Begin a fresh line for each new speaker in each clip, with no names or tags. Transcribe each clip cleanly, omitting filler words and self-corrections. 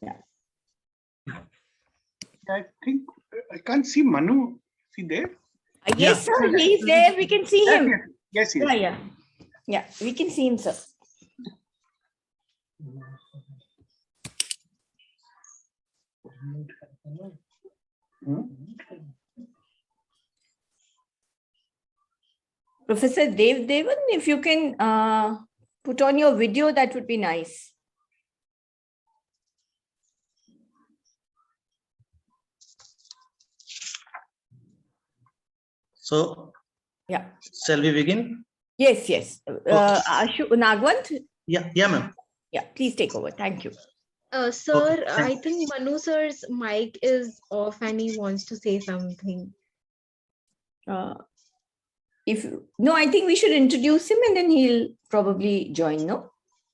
Yeah.
I think I can't see Manu. Is he there?
Yes, sir. He's there. We can see him.
Yes, yes.
Yeah, we can see him, sir. Professor Devadevan, if you can put on your video, that would be nice.
So,
yeah.
Shall we begin?
Yes, yes. Nagwant?
Yeah, ma'am.
Yeah, please take over. Thank you.
Sir,
Okay,
I think Manu sir's mic is off and he wants to say something.
I think we should introduce him and then he'll probably join, no?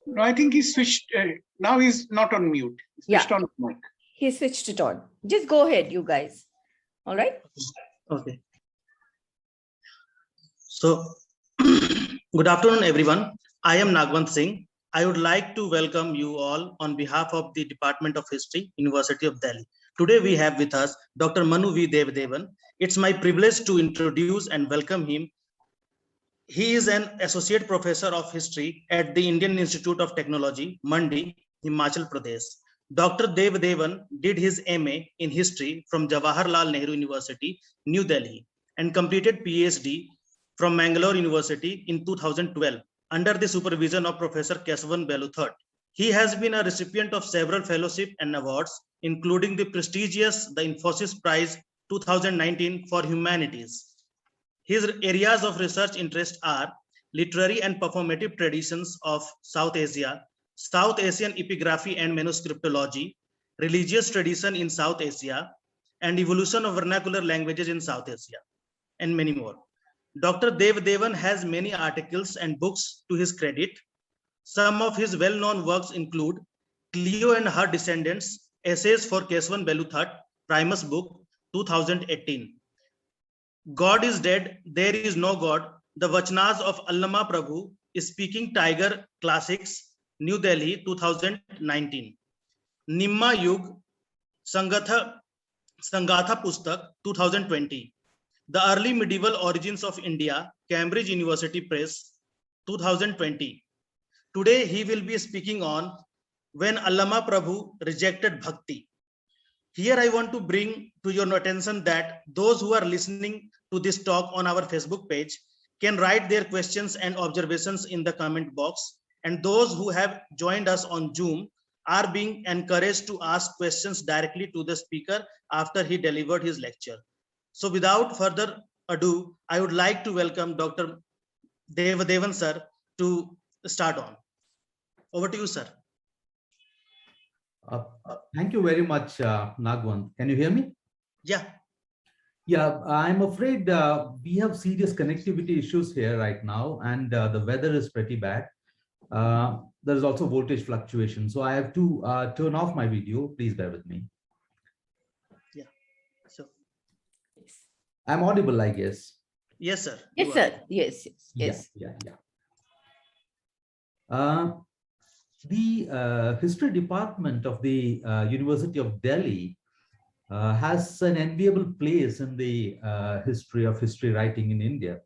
No, I think he's switched. Now he's not on mute. He's switched on mic.
He switched it on. Just go ahead, you guys. All right?
Okay. So, good afternoon, everyone. I am Nagwant Singh. I would like to welcome you all on behalf of the Department of History, University of Delhi. Today we have with us Dr. Manu V. Devadevan. It's my privilege to introduce and welcome him. He is an Associate Professor of History at the Indian Institute of Technology, Mandi, Himachal Pradesh. Dr. Devadevan did his MA in History from Jawaharlal Nehru University, New Delhi, and completed PhD from Mangalore University in 2012 under the supervision of Professor Kesavan Beluthat. He has been a recipient of several fellowships and awards, including the prestigious the Infosys Prize 2019 for Humanities. His areas of research interest are literary and performative traditions of South Asia, South Asian epigraphy and manuscriptology, religious tradition in South Asia, and evolution of vernacular languages in South Asia, and many more. Dr. Devadevan has many articles and books to his credit. Some of his well-known works include Clio and Her Descendants, Essays for Kesavan Beluthat, Primus Book, 2018. God is Dead, There is No God, The Vachnas of Allama Prabhu, Speaking Tiger Classics, New Delhi, 2019. Nimma Yug, Sangatha Pustak, 2020. The Early Medieval Origins of India, Cambridge University Press, 2020. Today he will be speaking on When Allama Prabhu Rejected Bhakti. Here I want to bring to your attention that those who are listening to this talk on our Facebook page can write their questions and observations in the comment box, and those who have joined us on Zoom are being encouraged to ask questions directly to the speaker after he delivered his lecture. So without further ado, I would like to welcome Dr. Devadevan sir to start on. Over to you, sir.
Thank you very much, Nagwant. Can you hear me?
Yeah.
Yeah, I'm afraid we have serious connectivity issues here right now, and the weather is pretty bad. There is also voltage fluctuation, so I have to turn off my video. Please bear with me.
Yeah. So
I'm audible, I guess.
Yes, sir.
Yes, sir. Yes.
Yeah. The history department of the University of Delhi has an enviable place in the history of history writing in India.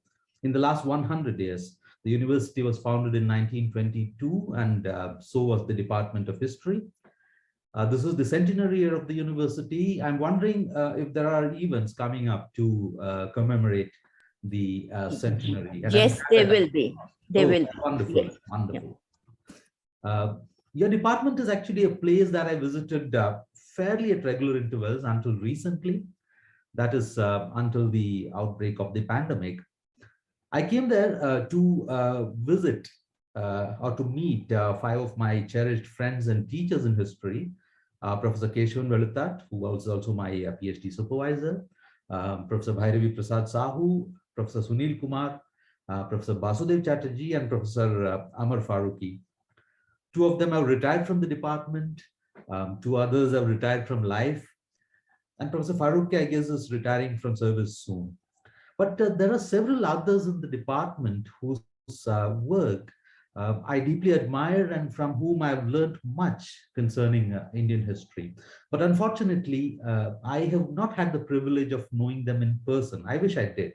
In the last 100 years, the university was founded in 1922, and so was the Department of History. This is the centenary year of the university. I'm wondering if there are events coming up to commemorate the centenary. And
yes, there will be. There will be.
Wonderful,
yes.
wonderful. Yeah. Your department is actually a place that I visited fairly at regular intervals until recently. That is until the outbreak of the pandemic. I came there to visit or to meet 5 of my cherished friends and teachers in history. Professor Kesavan Beluthat, who was also my PhD supervisor, Professor Bhairavi Prasad Sahu, Professor Sunil Kumar, Professor Basudev Chatterjee, and Professor Amar Farooqi. 2 of them have retired from the department. 2 others have retired from life. And Professor Farooqi, I guess, is retiring from service soon. But there are several others in the department whose work I deeply admire and from whom I've learned much concerning Indian history. But unfortunately, I have not had the privilege of knowing them in person. I wish I did.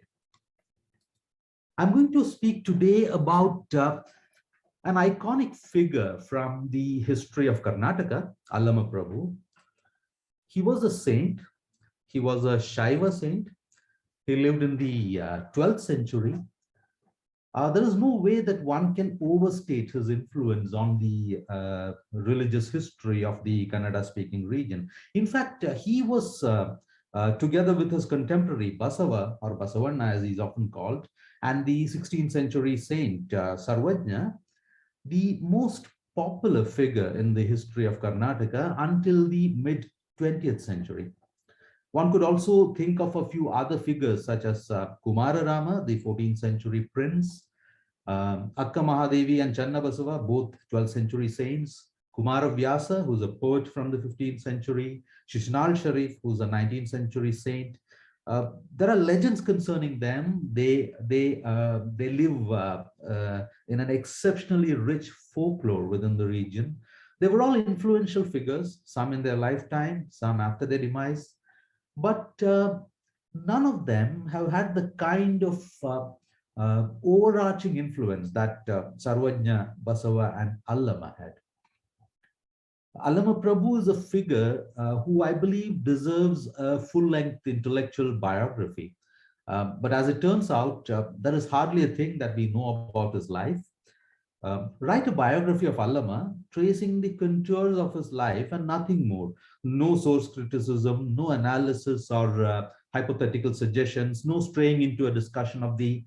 I'm going to speak today about an iconic figure from the history of Karnataka, Allama Prabhu. He was a saint. He was a Shaiva saint. He lived in the 12th century. There is no way that one can overstate his influence on the religious history of the Kannada-speaking region. In fact, he was, together with his contemporary Basava, or Basavanna as he's often called, and the 16th century saint Sarvajna, the most popular figure in the history of Karnataka until the mid 20th century. One could also think of a few other figures such as Kumara Rama, the 14th century prince, Akka Mahadevi and Channabasava, both 12th century saints, Kumara Vyasa, who's a poet from the 15th century, Shishnal Sharif, who's a 19th century saint. There are legends concerning them. They live in an exceptionally rich folklore within the region. They were all influential figures, some in their lifetime, some after their demise. But none of them have had the kind of overarching influence that Sarvajna, Basava, and Allama had. Allama Prabhu is a figure who I believe deserves a full-length intellectual biography. But as it turns out, there is hardly a thing that we know about his life. Write a biography of Allama, tracing the contours of his life and nothing more. No source criticism, no analysis or hypothetical suggestions, no straying into a discussion of the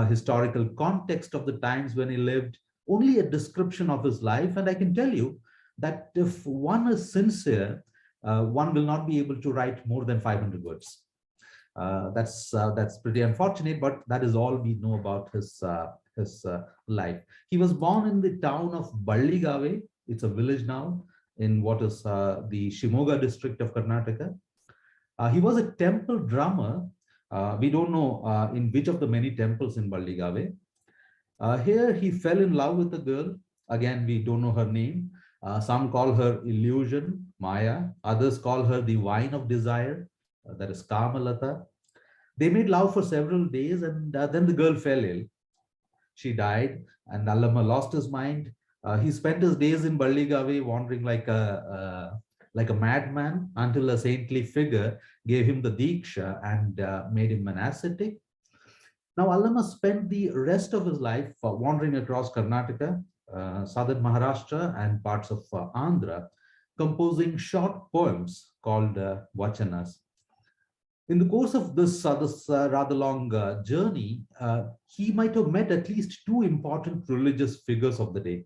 historical context of the times when he lived, only a description of his life. And I can tell you that if one is sincere, one will not be able to write more than 500 words. That's pretty unfortunate, but that is all we know about his life. He was born in the town of Balligave. It's a village now in what is the Shimoga district of Karnataka. He was a temple drummer. We don't know in which of the many temples in Balligave. Here he fell in love with a girl. Again, we don't know her name. Some call her illusion, Maya. Others call her the wine of desire, that is Kamalata. They made love for several days, and then the girl fell ill. She died, and Allama lost his mind. He spent his days in Balligave wandering like a madman until a saintly figure gave him the Diksha and made him an ascetic. Now, Allama spent the rest of his life wandering across Karnataka, southern Maharashtra, and parts of Andhra, composing short poems called vachanas. In the course of this rather long journey, he might have met at least two important religious figures of the day,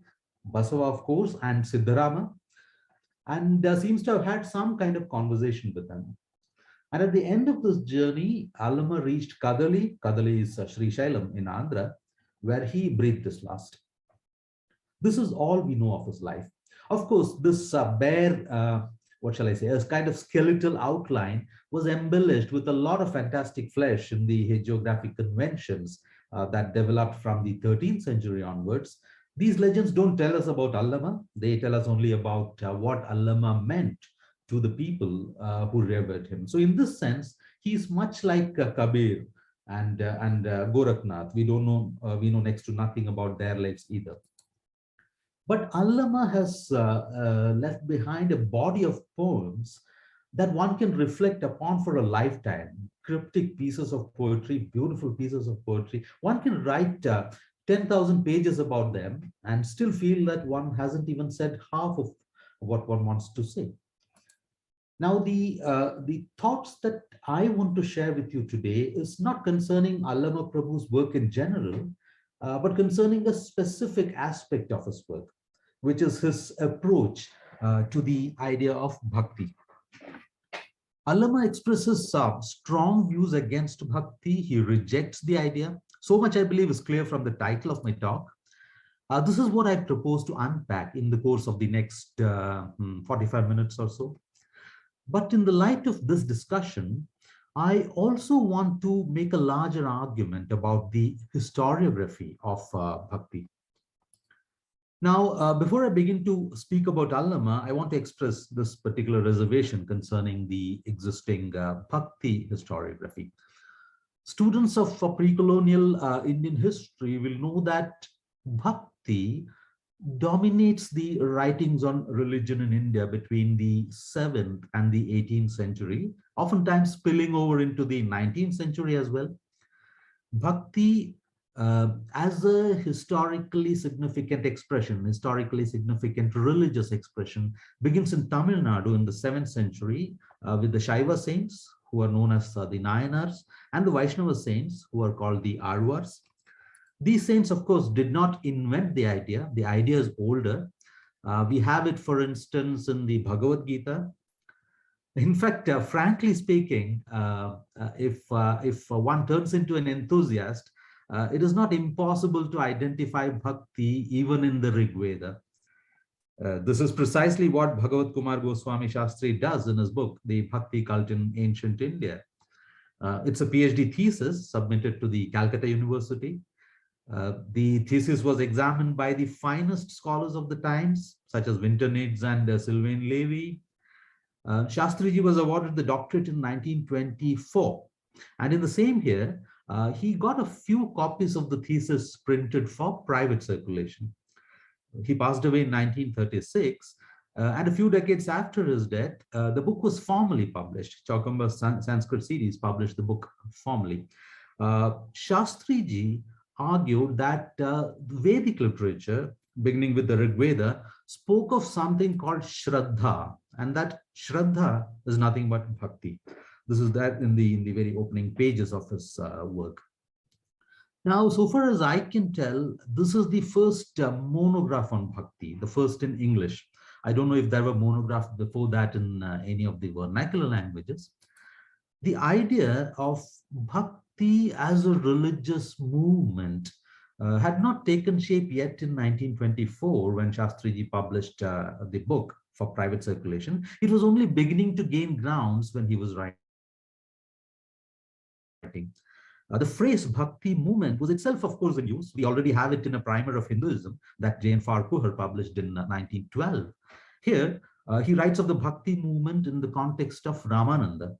Basava, of course, and Siddharama, and seems to have had some kind of conversation with them. And at the end of this journey, Allama reached Kadali. Kadali is Sri Shailam in Andhra, where he breathed his last. This is all we know of his life. Of course, this bare, what shall I say, a kind of skeletal outline was embellished with a lot of fantastic flesh in the hagiographic conventions that developed from the 13th century onwards. These legends don't tell us about Allama. They tell us only about what Allama meant to the people who revered him. So in this sense, he is much like Kabir and Gorakhnath. We don't know, we know next to nothing about their lives either. But Allama has left behind a body of poems that one can reflect upon for a lifetime. Cryptic pieces of poetry, beautiful pieces of poetry. One can write 10,000 pages about them and still feel that one hasn't even said half of what one wants to say. Now, the thoughts that I want to share with you today is not concerning Allama Prabhu's work in general, but concerning a specific aspect of his work, which is his approach to the idea of bhakti. Allama expresses strong views against bhakti. He rejects the idea. So much, I believe, is clear from the title of my talk. This is what I propose to unpack in the course of the next 45 minutes or so. But in the light of this discussion, I also want to make a larger argument about the historiography of bhakti. Now, before I begin to speak about Allama, I want to express this particular reservation concerning the existing Bhakti historiography. Students of pre-colonial Indian history will know that Bhakti dominates the writings on religion in India between the 7th and the 18th century, oftentimes spilling over into the 19th century as well. Bhakti, as a historically significant expression, historically significant religious expression, begins in Tamil Nadu in the 7th century with the Shaiva saints, who are known as the Nayanars, and the Vaishnava saints, who are called the Alvars. These saints, of course, did not invent the idea. The idea is older. We have it, for instance, in the Bhagavad Gita. In fact, frankly speaking, if one turns into an enthusiast, it is not impossible to identify Bhakti even in the Rig Veda. This is precisely what Bhagavad Kumar Goswami Shastri does in his book, The Bhakti Cult in Ancient India. It's a PhD thesis submitted to the Calcutta University. The thesis was examined by the finest scholars of the times, such as Winternids and Sylvain Levy. Shastriji was awarded the doctorate in 1924. And in the same year, he got a few copies of the thesis printed for private circulation. He passed away in 1936. And a few decades after his death, the book was formally published. Chaukamba Sanskrit series published the book formally. Shastriji argued that Vedic literature, beginning with the Rig Veda, spoke of something called Shraddha, and that Shraddha is nothing but Bhakti. This is that in the very opening pages of his work. Now, so far as I can tell, this is the first monograph on Bhakti, the first in English. I don't know if there were monographs before that in any of the vernacular languages. The idea of Bhakti as a religious movement had not taken shape yet in 1924 when Shastriji published the book for private circulation. It was only beginning to gain grounds when he was writing. The phrase Bhakti movement was itself, of course, in use. We already have it in a primer of Hinduism that J.N. Farquhar published in 1912. Here, he writes of the Bhakti movement in the context of Ramananda.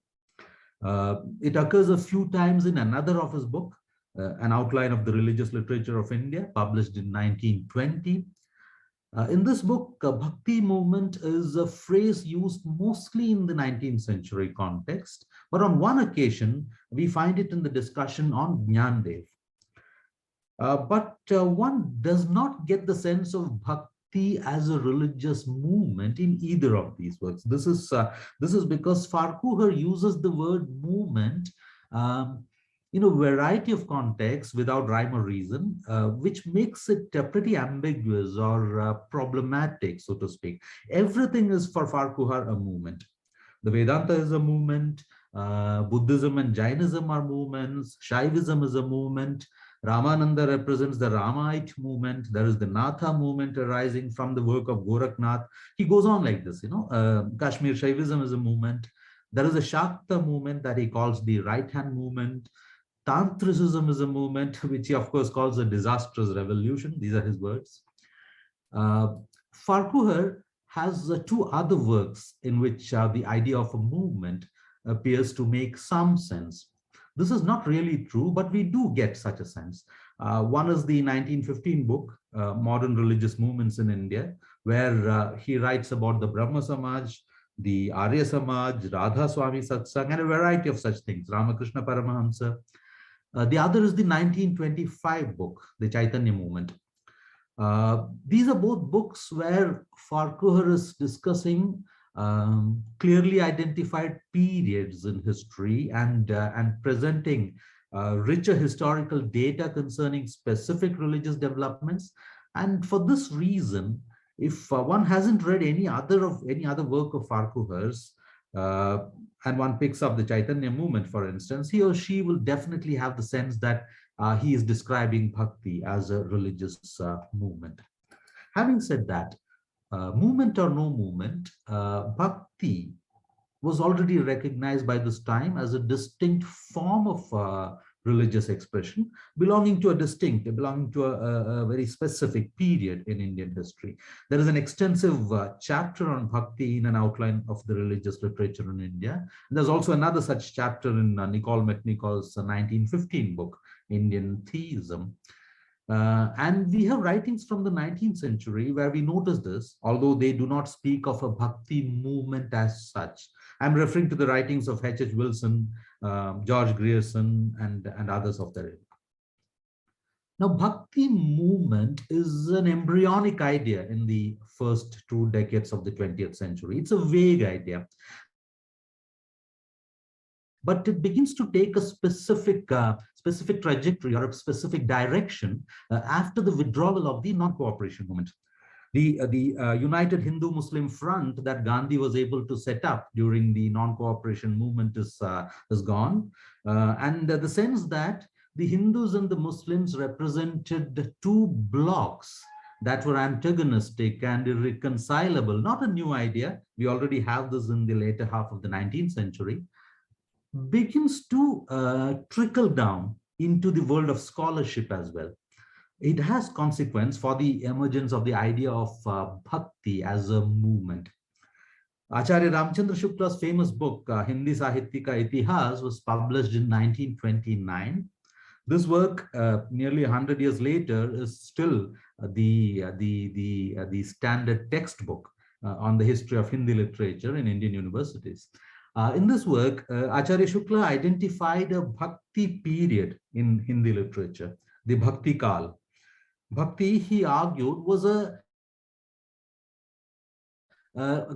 It occurs a few times in another of his books, An Outline of the Religious Literature of India, published in 1920. In this book, Bhakti movement is a phrase used mostly in the 19th century context, but on one occasion, we find it in the discussion on Jnandev. But one does not get the sense of Bhakti as a religious movement in either of these works. This is because Farquhar uses the word movement in a variety of contexts without rhyme or reason, which makes it pretty ambiguous or problematic, so to speak. Everything is for Farquhar a movement. The Vedanta is a movement, Buddhism and Jainism are movements, Shaivism is a movement, Ramananda represents the Ramaite movement, there is the Natha movement arising from the work of Gorakhnath. He goes on like this, Kashmir Shaivism is a movement, there is a Shakta movement that he calls the right-hand movement, Tantricism is a movement which he of course calls a disastrous revolution. These are his words. Farquhar has two other works in which the idea of a movement appears to make some sense. This is not really true, but we do get such a sense. One is the 1915 book, Modern Religious Movements in India, where he writes about the Brahma Samaj, the Arya Samaj, Radha Swami Satsang, and a variety of such things, Ramakrishna Paramahamsa. The other is the 1925 book, The Chaitanya Movement. These are both books where Farquhar is discussing clearly identified periods in history and presenting richer historical data concerning specific religious developments. And for this reason, if one hasn't read any other work of Farquhar's, and one picks up the Chaitanya movement, for instance, he or she will definitely have the sense that he is describing Bhakti as a religious movement. Having said that, movement or no movement, Bhakti was already recognized by this time as a distinct form of religious expression belonging to a very specific period in Indian history. There is an extensive chapter on Bhakti in an outline of the religious literature in India. And there's also another such chapter in Nicole McNicol's 1915 book, Indian Theism. And we have writings from the 19th century where we notice this, although they do not speak of a Bhakti movement as such. I'm referring to the writings of H.H. Wilson, George Grierson, and others of their ilk. Now, Bhakti movement is an embryonic idea in the first 2 decades of the 20th century. It's a vague idea, but it begins to take a specific trajectory or a specific direction after the withdrawal of the non-cooperation movement. The United Hindu-Muslim Front that Gandhi was able to set up during the non-cooperation movement is gone. And the sense that the Hindus and the Muslims represented 2 blocks that were antagonistic and irreconcilable, not a new idea. We already have this in the later half of the 19th century, begins to trickle down into the world of scholarship as well. It has consequence for the emergence of the idea of Bhakti as a movement. Acharya Ramchandra Shukla's famous book, Hindi Sahitya Ka Itihas, was published in 1929. This work, nearly 100 years later, is still the standard textbook on the history of Hindi literature in Indian universities. In this work, Acharya Shukla identified a Bhakti period in Hindi literature, the Bhakti Kal. Bhakti, he argued, was a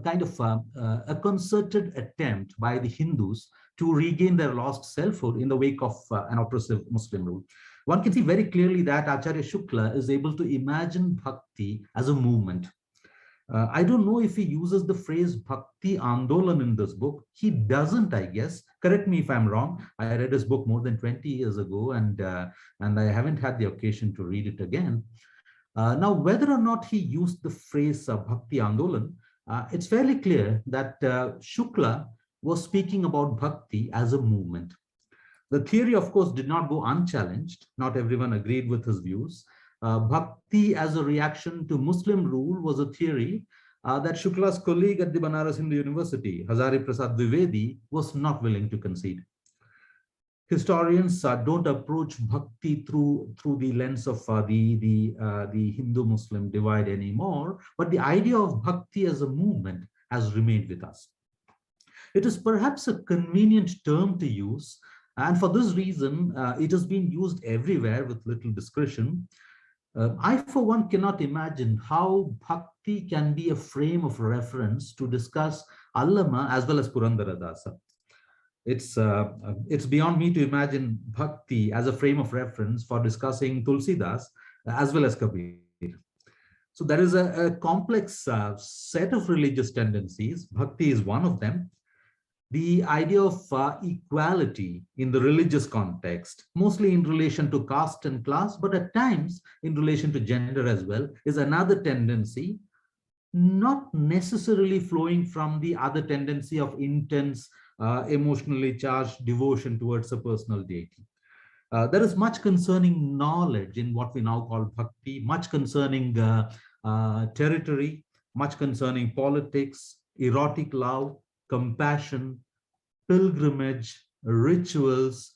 kind of a concerted attempt by the Hindus to regain their lost selfhood in the wake of an oppressive Muslim rule. One can see very clearly that Acharya Shukla is able to imagine Bhakti as a movement. I don't know if he uses the phrase Bhakti Andolan in this book. He doesn't, I guess. Correct me if I'm wrong. I read his book more than 20 years ago, and I haven't had the occasion to read it again. Now, whether or not he used the phrase Bhakti Andolan, it's fairly clear that Shukla was speaking about Bhakti as a movement. The theory, of course, did not go unchallenged. Not everyone agreed with his views. Bhakti as a reaction to Muslim rule was a theory that Shukla's colleague at the Banaras Hindu University, Hazari Prasad Dwivedi, was not willing to concede. Historians don't approach Bhakti through the lens of the Hindu-Muslim divide anymore, but the idea of Bhakti as a movement has remained with us. It is perhaps a convenient term to use, and for this reason, it has been used everywhere with little discretion. I, for one, cannot imagine how Bhakti can be a frame of reference to discuss Allama as well as Purandara Dasa. It's beyond me to imagine Bhakti as a frame of reference for discussing Tulsidas as well as Kabir. So there is a complex set of religious tendencies. Bhakti is one of them. The idea of equality in the religious context, mostly in relation to caste and class, but at times in relation to gender as well, is another tendency, not necessarily flowing from the other tendency of intense, emotionally charged devotion towards a personal deity. There is much concerning knowledge in what we now call Bhakti, much concerning territory, much concerning politics, erotic love, compassion, pilgrimage, rituals,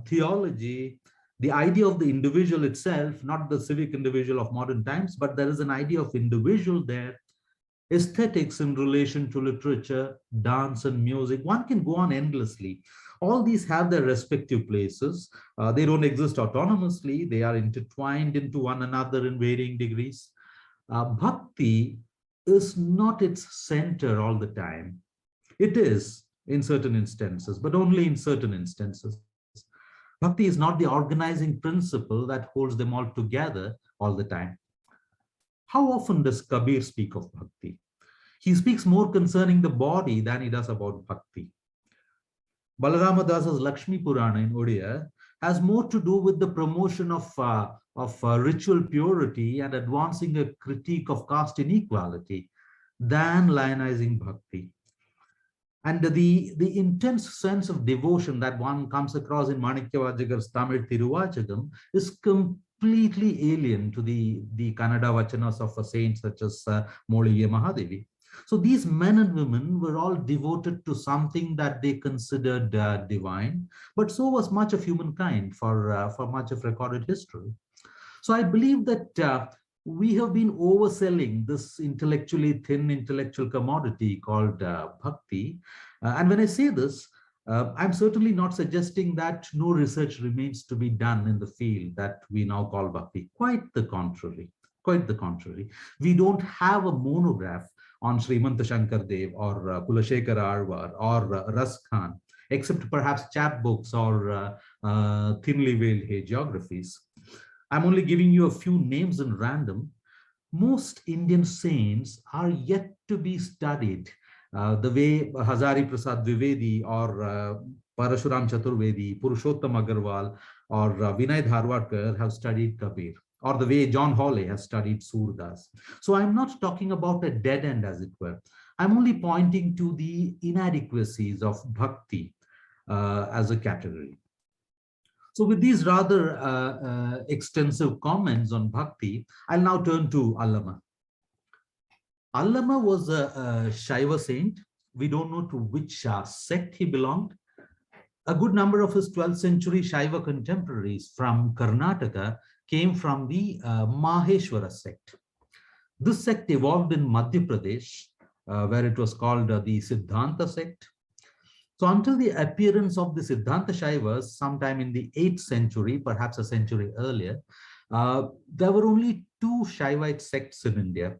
theology, the idea of the individual itself, not the civic individual of modern times, but there is an idea of individual there, aesthetics in relation to literature, dance and music. One can go on endlessly. All these have their respective places. They don't exist autonomously. They are intertwined into one another in varying degrees. Bhakti is not its center all the time. It is in certain instances, but only in certain instances. Bhakti is not the organizing principle that holds them all together all the time. How often does Kabir speak of Bhakti? He speaks more concerning the body than he does about Bhakti. Balarama Dasa's Lakshmi Purana in Odia has more to do with the promotion of ritual purity and advancing a critique of caste inequality than lionizing Bhakti. And the intense sense of devotion that one comes across in Manikyavajagar's Tamil Tiruvachagam is completely alien to the Kannada Vachanas of saints such as Moliye Mahadevi. So these men and women were all devoted to something that they considered divine, but so was much of humankind for much of recorded history. So I believe that we have been overselling this intellectually thin intellectual commodity called Bhakti. And when I say this, I'm certainly not suggesting that no research remains to be done in the field that we now call Bhakti. Quite the contrary. Quite the contrary. We don't have a monograph on Srimanta Shankar Dev or Kulashekara Alvar or Ras Khan, except perhaps chapbooks or thinly veiled hagiographies. I'm only giving you a few names in random. Most Indian saints are yet to be studied the way Hazari Prasad Dwivedi or Parashuram Chaturvedi, Purushottam Agarwal or Vinay Dharwadkar have studied Kabir, or the way John Hawley has studied Surdas. So I'm not talking about a dead end, as it were. I'm only pointing to the inadequacies of Bhakti as a category. So with these rather extensive comments on Bhakti, I'll now turn to Allama. Allama was a Shaiva saint. We don't know to which sect he belonged. A good number of his 12th century Shaiva contemporaries from Karnataka came from the Maheshwara sect. This sect evolved in Madhya Pradesh, where it was called the Siddhanta sect. So until the appearance of the Siddhanta Shaivas sometime in the 8th century, perhaps a century earlier, there were only two Shaivite sects in India.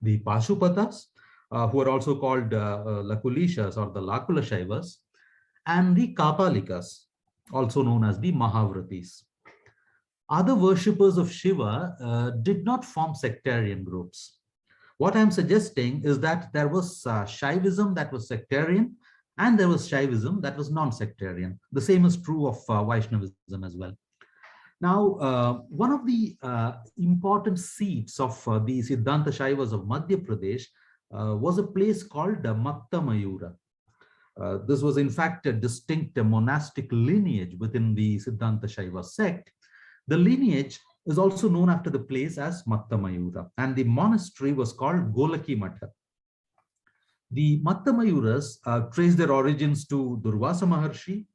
The Pashupatas, who are also called Lakulishas or the Lakula Shaivas, and the Kapalikas, also known as the Mahavratis. Other worshippers of Shiva did not form sectarian groups. What I'm suggesting is that there was Shaivism that was sectarian, and there was Shaivism that was non-sectarian. The same is true of Vaishnavism as well. Now, one of the important seats of the Siddhanta Shaivas of Madhya Pradesh was a place called Matta Mayura. This was in fact a distinct monastic lineage within the Siddhanta Shaiva sect. The lineage is also known after the place as Matta Mayura, and the monastery was called Golaki Matha. The Matta Mayuras trace their origins to Durvasa Maharshi.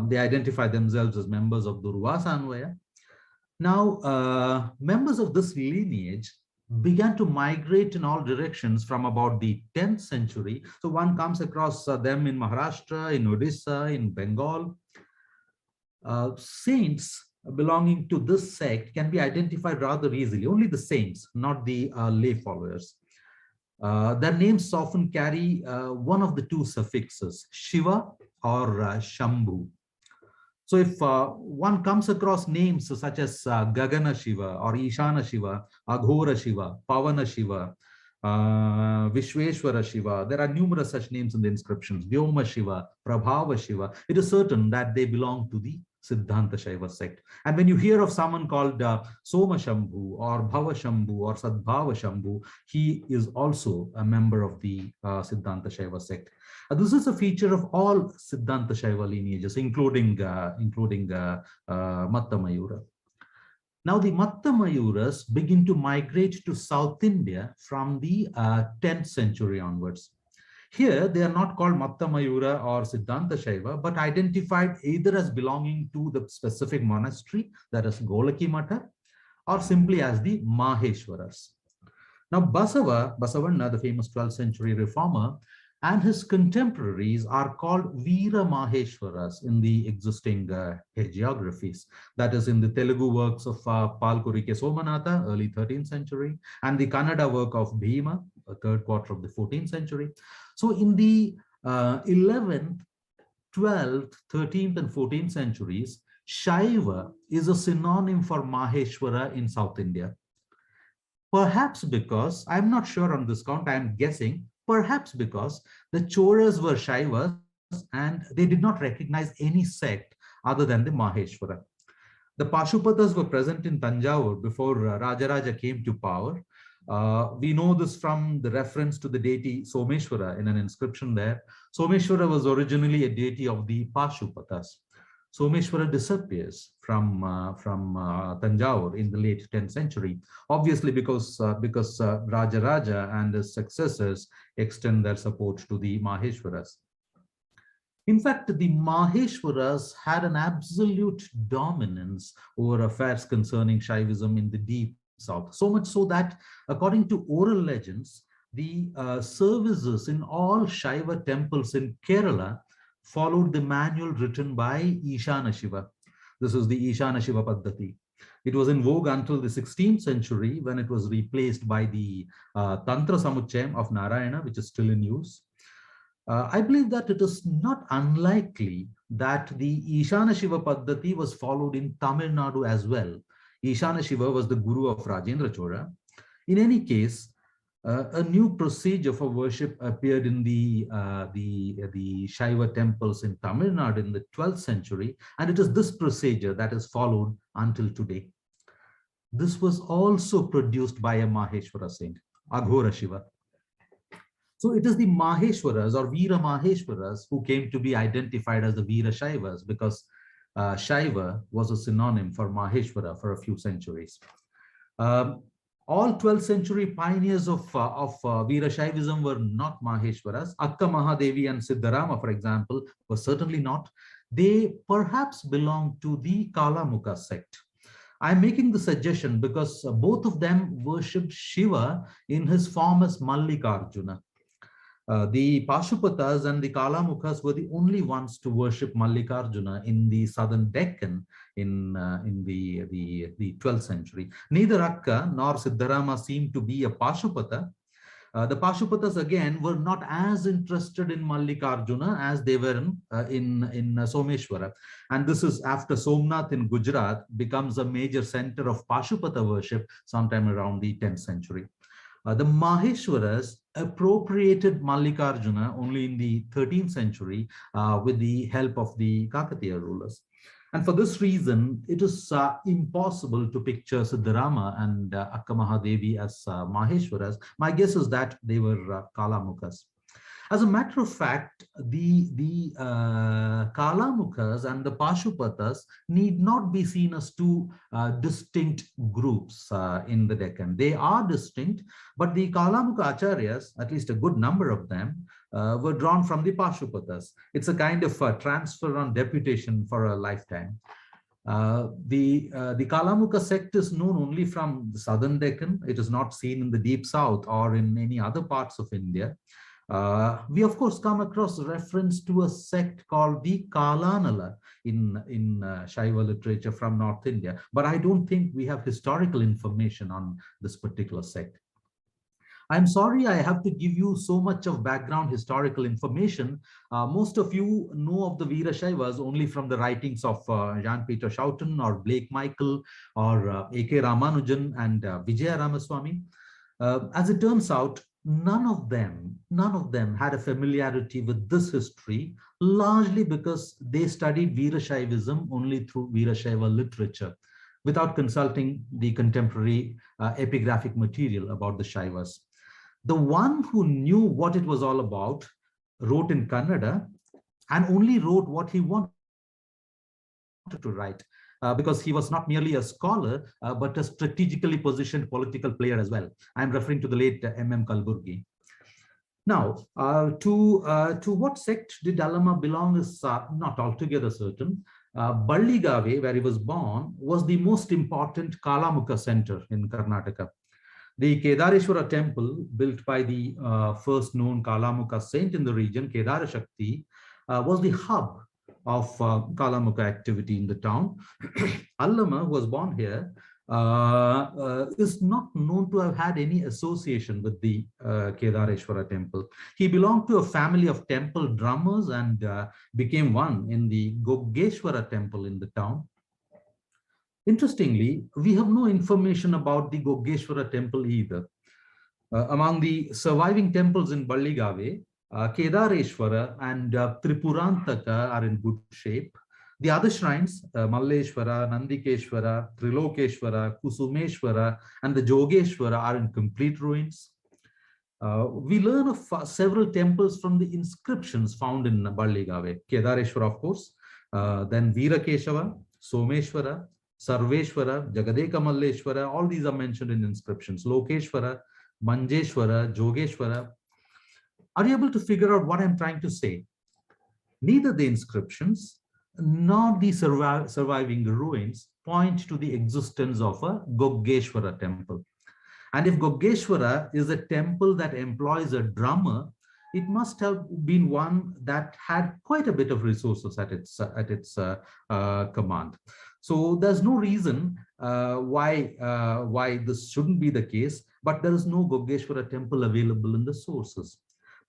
They identify themselves as members of Durvasa Anvaya. Now, members of this lineage began to migrate in all directions from about the 10th century. So one comes across them in Maharashtra, in Odisha, in Bengal. Saints belonging to this sect can be identified rather easily, only the saints, not the lay followers. Their names often carry one of the two suffixes, Shiva or Shambhu. So if one comes across names such as Gagana Shiva or Ishana Shiva, Aghora Shiva, Pavana Shiva, Vishweshwara Shiva, there are numerous such names in the inscriptions, Vyoma Shiva, Prabhava Shiva, it is certain that they belong to the Siddhanta Shaiva sect. And when you hear of someone called Soma Shambhu or Bhava Shambhu or Sadbhava Shambhu, he is also a member of the Siddhanta Shaiva sect. This is a feature of all Siddhanta Shaiva lineages, including Matta Mayura. Now the Matta Mayuras begin to migrate to South India from the 10th century onwards. Here, they are not called Matta Mayura or Siddhanta Shaiva, but identified either as belonging to the specific monastery, that is Golaki Matha, or simply as the Maheshwaras. Now, Basavanna, the famous 12th century reformer, and his contemporaries are called Veera Maheshwaras in the existing hagiographies. That is in the Telugu works of Palkurike Somanatha, early 13th century, and the Kannada work of Bhima, third quarter of the 14th century. So in the 11th, 12th, 13th, and 14th centuries, Shaiva is a synonym for Maheshwara in South India. Perhaps because, I'm not sure on this count, I'm guessing, perhaps because the Choras were Shaivas and they did not recognize any sect other than the Maheshwara. The Pashupatas were present in Tanjavur before Rajaraja came to power. We know this from the reference to the deity Someshwara in an inscription there. Someshwara was originally a deity of the Pashupatas. Someshwara disappears from Tanjore in the late 10th century, obviously because Raja and his successors extend their support to the Maheshwaras. In fact, the Maheshwaras had an absolute dominance over affairs concerning Shaivism in the deep south, so much so that, according to oral legends, the services in all Shaiva temples in Kerala followed the manual written by Ishana Shiva. This is the Ishana Shiva Paddhati. It was in vogue until the 16th century, when it was replaced by the Tantra Samuchayam of Narayana, which is still in use. I believe that it is not unlikely that the Ishana Shiva Paddhati was followed in Tamil Nadu as well. Ishana Shiva was the guru of Rajendra Chola. In any case, a new procedure for worship appeared in the Shaiva temples in Tamil Nadu in the 12th century, and it is this procedure that is followed until today. This was also produced by a Maheshwara saint, Aghora Shiva. So it is the Maheshwaras or Veera Maheshwaras who came to be identified as the Veera Shaivas, because Shaiva was a synonym for Maheshwara for a few centuries. All 12th century pioneers of Veera Shaivism were not Maheshwaras. Akka Mahadevi and Siddharama, for example, were certainly not. They perhaps belonged to the Kalamukha sect. I'm making the suggestion because both of them worshipped Shiva in his form as Mallikarjuna. The Pashupatas and the Kalamukhas were the only ones to worship Mallikarjuna in the southern Deccan in the 12th century. Neither Akka nor Siddharama seemed to be a Pashupata. The Pashupatas again were not as interested in Mallikarjuna as they were in Someshwara. And this is after Somnath in Gujarat becomes a major center of Pashupata worship sometime around the 10th century. The Maheshwaras appropriated Mallikarjuna only in the 13th century with the help of the Kakatiya rulers. And for this reason, it is impossible to picture Siddharama and Akka Mahadevi as Maheshwaras. My guess is that they were Kalamukhas. As a matter of fact, the Kalamukhas and the Pashupatas need not be seen as two distinct groups in the Deccan. They are distinct, but the Kalamukha Acharyas, at least a good number of them, were drawn from the Pashupatas. It's a kind of transfer on deputation for a lifetime. The Kalamukha sect is known only from the southern Deccan. It is not seen in the deep south or in any other parts of India. We of course come across reference to a sect called the Kalanala in Shaiva literature from North India, but I don't think we have historical information on this particular sect. I'm sorry I have to give you so much of background historical information. Most of you know of the Veera Shaivas only from the writings of Jean-Peter Schouten or Blake Michael or A.K. Ramanujan and Vijaya Ramaswamy. As it turns out, none of them had a familiarity with this history, largely because they studied Veera Shaivism only through Veera Shaiva literature, without consulting the contemporary epigraphic material about the Shaivas. The one who knew what it was all about wrote in Kannada and only wrote what he wanted to write. Because he was not merely a scholar, but a strategically positioned political player as well. I'm referring to the late M.M. Kalburgi. Now, to what sect did Allama belong is not altogether certain. Balligave, where he was born, was the most important Kalamukha center in Karnataka. The Kedareshwara Temple, built by the first known Kalamukha saint in the region, Kedara Shakti, was the hub of Kalamukha activity in the town. Allama, who was born here, is not known to have had any association with the Kedareshwara temple. He belonged to a family of temple drummers and became one in the Yogeshwara Temple in the town. Interestingly, we have no information about the Yogeshwara Temple either. Among the surviving temples in Balligave, Kedareshwara and Tripurantaka are in good shape. The other shrines, Malleshwara, Nandikeshwara, Trilokeshwara, Kusumeshwara, and the Yogeshwara are in complete ruins. We learn of several temples from the inscriptions found in Balligave. Kedareshwara, of course, then Veerakeshava, Someshwara, Sarveshwara, Jagadeka Malleshwara, all these are mentioned in inscriptions. Lokeshwara, Manjeshwara, Yogeshwara. Are you able to figure out what I'm trying to say? Neither the inscriptions nor the surviving ruins point to the existence of a Yogeshwara temple. And if Yogeshwara is a temple that employs a drummer, it must have been one that had quite a bit of resources at its command. So there's no reason why this shouldn't be the case, but there is no Yogeshwara temple available in the sources.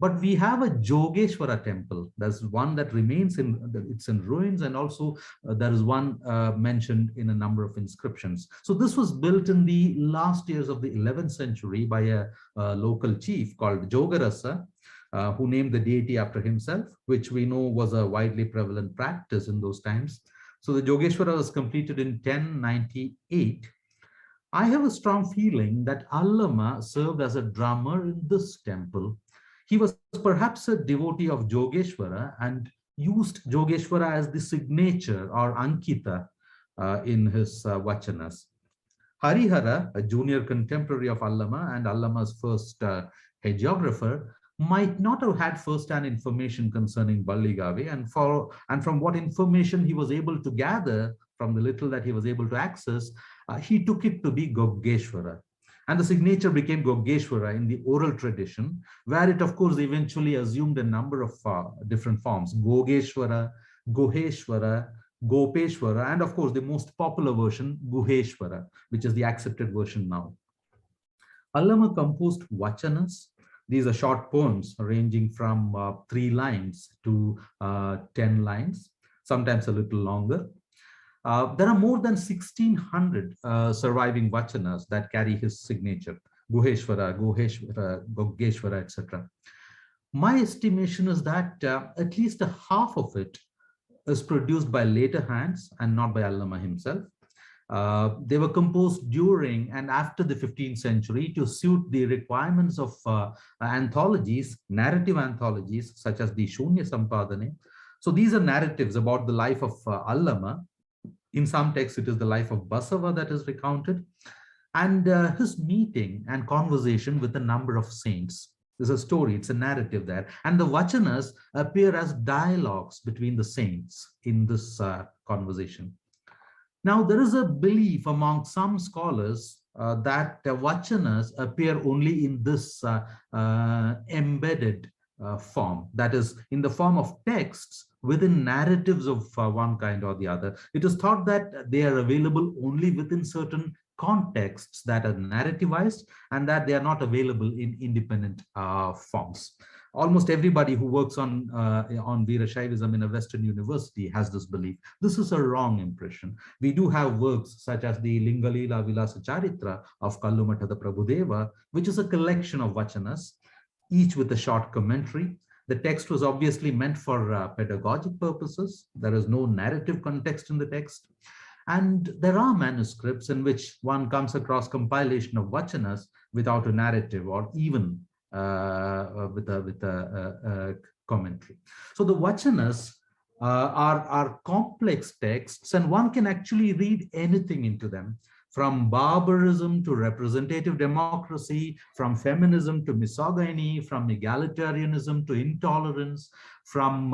But we have a Yogeshwara temple. There's one that remains it's in ruins, and also there is one mentioned in a number of inscriptions. So this was built in the last years of the 11th century by a local chief called Jogarasa, who named the deity after himself, which we know was a widely prevalent practice in those times. So the Yogeshwara was completed in 1098. I have a strong feeling that Allama served as a drummer in this temple. He was perhaps a devotee of Yogeshwara and used Yogeshwara as the signature or Ankita in his vachanas. Harihara, a junior contemporary of Allama and Allama's first hagiographer, might not have had first-hand information concerning Balligave, and from what information he was able to gather, from the little that he was able to access, he took it to be Yogeshwara. And the signature became Yogeshwara in the oral tradition, where it, of course, eventually assumed a number of different forms: Gogeshwara, Goheshwara, Gopeshwara, and of course, the most popular version, Guheshwara, which is the accepted version now. Allama composed vachanas. These are short poems ranging from 3 lines to 10 lines, sometimes a little longer. There are more than 1,600 surviving vachanas that carry his signature: Guheshwara, Goheshwara, Gogeshwara, etc. My estimation is that at least a half of it is produced by later hands and not by Allama himself. They were composed during and after the 15th century to suit the requirements of anthologies, narrative anthologies, such as the Shunya Sampadane. So these are narratives about the life of Allama. In some texts, it is the life of Basava that is recounted, and his meeting and conversation with a number of saints. There's a story, it's a narrative there. And the vachanas appear as dialogues between the saints in this conversation. Now, there is a belief among some scholars that vachanas appear only in this embedded form, that is, in the form of texts within narratives of one kind or the other. It is thought that they are available only within certain contexts that are narrativized, and that they are not available in independent forms. Almost everybody who works on Veerashaivism in a Western university has this belief. This is a wrong impression. We do have works such as the Lingalila Vilasa Charitra of Kallumathada Prabhudeva, which is a collection of vachanas, each with a short commentary. The text was obviously meant for pedagogic purposes. There is no narrative context in the text. And there are manuscripts in which one comes across compilation of vachanas without a narrative or even with a commentary. So the vachanas are complex texts, and one can actually read anything into them, from barbarism to representative democracy, from feminism to misogyny, from egalitarianism to intolerance, from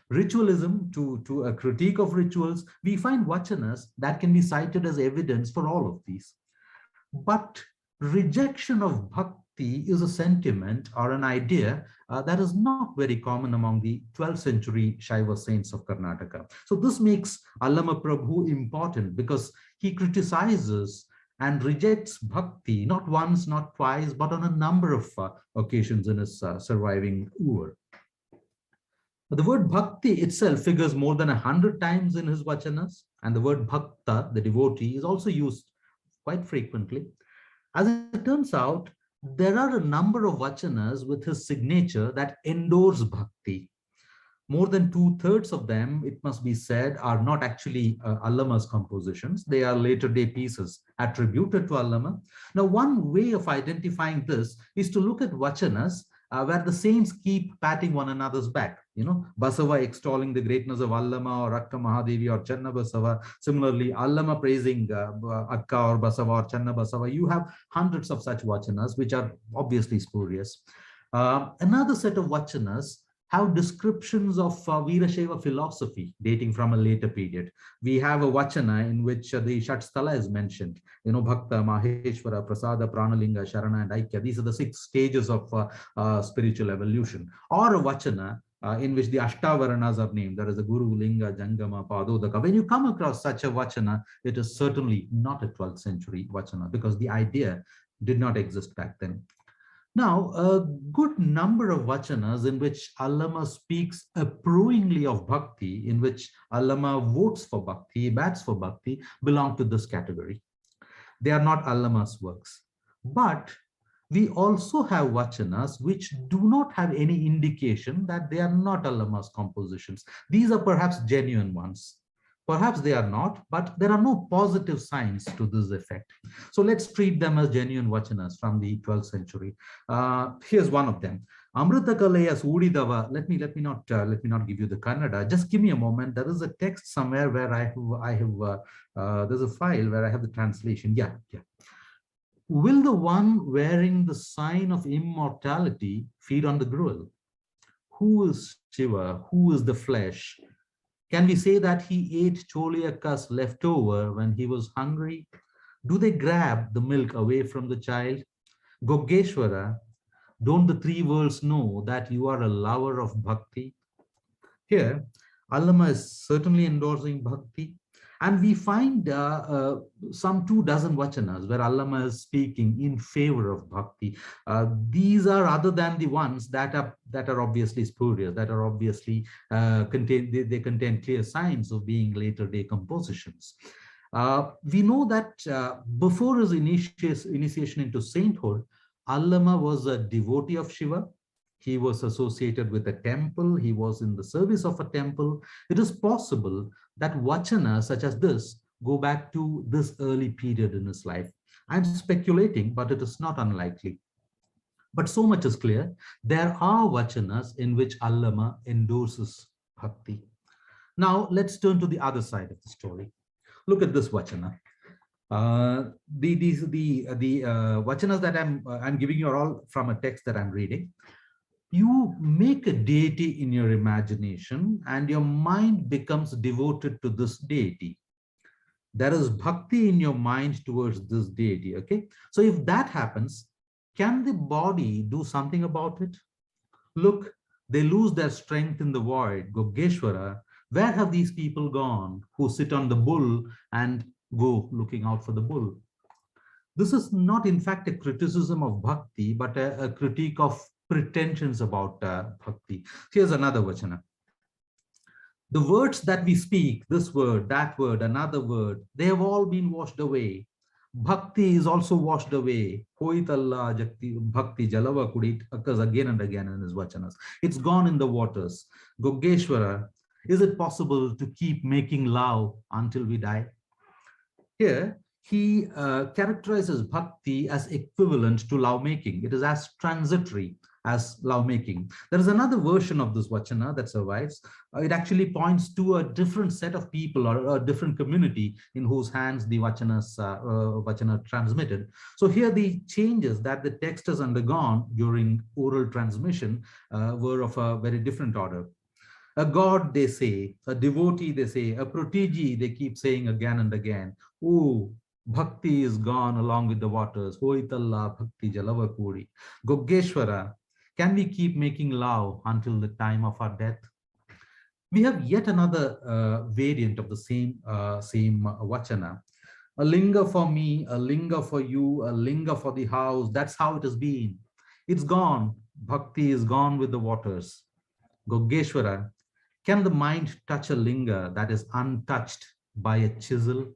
ritualism to a critique of rituals. We find vachanas that can be cited as evidence for all of these. But rejection of bhakti is a sentiment or an idea that is not very common among the 12th century Shaiva saints of Karnataka. So this makes Allama Prabhu important, because he criticizes and rejects bhakti not once, not twice, but on a number of occasions in his surviving oeuvre. The word bhakti itself figures more than 100 times in his vachanas, and the word bhakta, the devotee, is also used quite frequently. As it turns out, there are a number of vachanas with his signature that endorse bhakti. More than 2/3 of them, it must be said, are not actually Allama's compositions. They are later day pieces attributed to Allama. Now, one way of identifying this is to look at vachanas where the saints keep patting one another's back. You know, Basava extolling the greatness of Allama or Akka Mahadevi or Channa Basava. Similarly, Allama praising Akka or Basava or Channa Basava. You have hundreds of such vachanas, which are obviously spurious. Another set of vachanas have descriptions of Virashaiva philosophy dating from a later period. We have a vachana in which the Shatsthala is mentioned. You know, Bhakta, Maheshwara, Prasada, Pranalinga, Sharana, and Aikya. These are the 6 stages of spiritual evolution. Or a vachana in which the Ashtavaranas are named. There is a Guru, Linga, Jangama, Padodaka. When you come across such a vachana, it is certainly not a 12th century vachana because the idea did not exist back then. Now, a good number of vachanas in which Allama speaks approvingly of Bhakti, in which Allama votes for Bhakti, bats for Bhakti, belong to this category. They are not Allama's works. But we also have vachanas which do not have any indication that they are not Allama's compositions. These are perhaps genuine ones. Perhaps they are not, but there are no positive signs to this effect. So let's treat them as genuine vachanas from the 12th century. Here's one of them. Amrita Kalayas Udidava. Let me not give you the Kannada. Just give me a moment. There is a text somewhere where there's a file where I have the translation. Yeah. Will the one wearing the sign of immortality feed on the gruel? Who is Shiva? Who is the flesh? Can we say that he ate Cholyakas leftover when he was hungry? Do they grab the milk away from the child? Yogeshwara, don't the 3 worlds know that you are a lover of Bhakti? Here, Allama is certainly endorsing Bhakti. And we find some 24 vachanas where Allama is speaking in favor of Bhakti. These are other than the ones that are obviously spurious, that are obviously they contain clear signs of being later day compositions. We know that before his initiation into sainthood, Allama was a devotee of Shiva. He was associated with a temple. He was in the service of a temple. It is possible that vachanas such as this go back to this early period in his life. I'm speculating, but it is not unlikely. But so much is clear. There are vachanas in which Allama endorses Bhakti. Now, let's turn to the other side of the story. Look at this vachana. The vachanas that I'm giving you are all from a text that I'm reading. You make a deity in your imagination and your mind becomes devoted to this deity. There is bhakti in your mind towards this deity, okay? So if that happens, can the body do something about it? Look, they lose their strength in the void. Yogeshwara, where have these people gone who sit on the bull and go looking out for the bull? This is not in fact a criticism of bhakti, but a critique of pretensions about bhakti. Here's another vachana. The words that we speak, this word, that word, another word, they have all been washed away. Bhakti is also washed away. Hoitalla Jakti Bhakti Jalava Kudit occurs again and again in his vachanas. It's gone in the waters. Yogeshwara, is it possible to keep making love until we die? Here, he characterizes bhakti as equivalent to lovemaking. It is as transitory as lovemaking. There is another version of this vachana that survives. It actually points to a different set of people or a different community in whose hands the vachana transmitted. So here the changes that the text has undergone during oral transmission were of a very different order. A god, they say, a devotee, they say, a protege, they keep saying again and again. Oh, bhakti is gone along with the waters. Hoitalla bhakti jalava kuri. Yogeshwara, can we keep making love until the time of our death? We have yet another variant of the same vachana. A linga for me, a linga for you, a linga for the house. That's how it has been. It's gone. Bhakti is gone with the waters. Yogeshwara, can the mind touch a linga that is untouched by a chisel?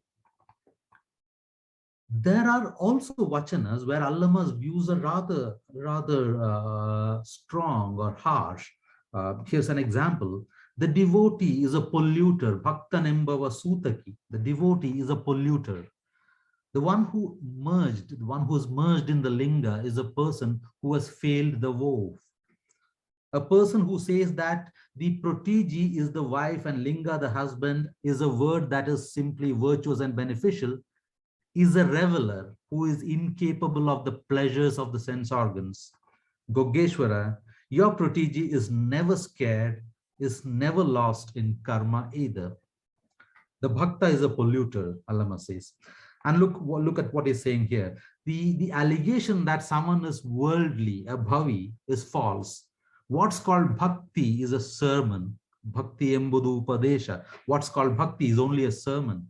There are also vachanas where Allama's views are rather strong or harsh. Here's an example. The devotee is a polluter. Bhaktanembhava sutaki. The devotee is a polluter. The one who merged, the one who is merged in the linga is a person who has failed the vow. A person who says that the protege is the wife and linga, the husband, is a word that is simply virtuous and beneficial, is a reveler who is incapable of the pleasures of the sense organs. Yogeshwara, your protege is never scared, is never lost in karma either. The bhakta is a polluter, Allama says. And look at what he's saying here. The allegation that someone is worldly, a bhavi, is false. What's called bhakti is a sermon. Bhakti embudu upadesha. What's called bhakti is only a sermon.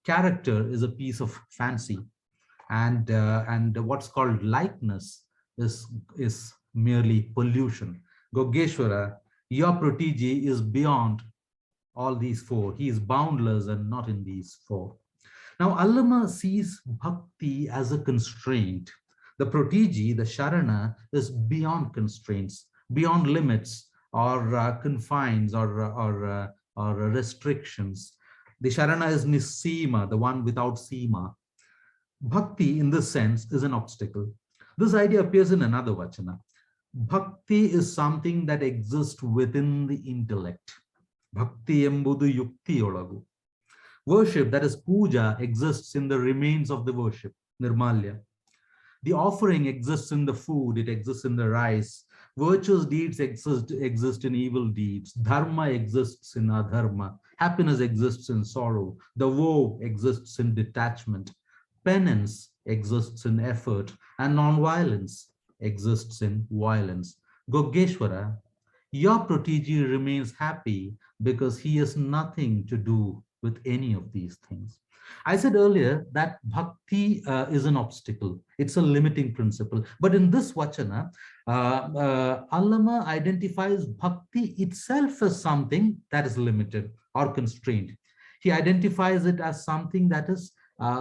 Character is a piece of fancy. And what's called likeness is merely pollution. Yogeshwara, your protege is beyond all these four. He is boundless and not in these four. Now, Allama sees bhakti as a constraint. The protege, the sharana, is beyond constraints, beyond limits or confines or restrictions. The sharana is nisima, the one without sima. Bhakti, in this sense, is an obstacle. This idea appears in another vachana. Bhakti is something that exists within the intellect. Bhakti embudu yukti olagu. Worship, that is puja, exists in the remains of the worship, nirmalya. The offering exists in the food, it exists in the rice. Virtuous deeds exist in evil deeds. Dharma exists in adharma. Happiness exists in sorrow. The woe exists in detachment. Penance exists in effort. And non-violence exists in violence. Yogeshwara, your protege remains happy because he has nothing to do with any of these things. I said earlier that bhakti is an obstacle. It's a limiting principle. But in this vachana, Allama identifies bhakti itself as something that is limited or constrained. He identifies it as something that is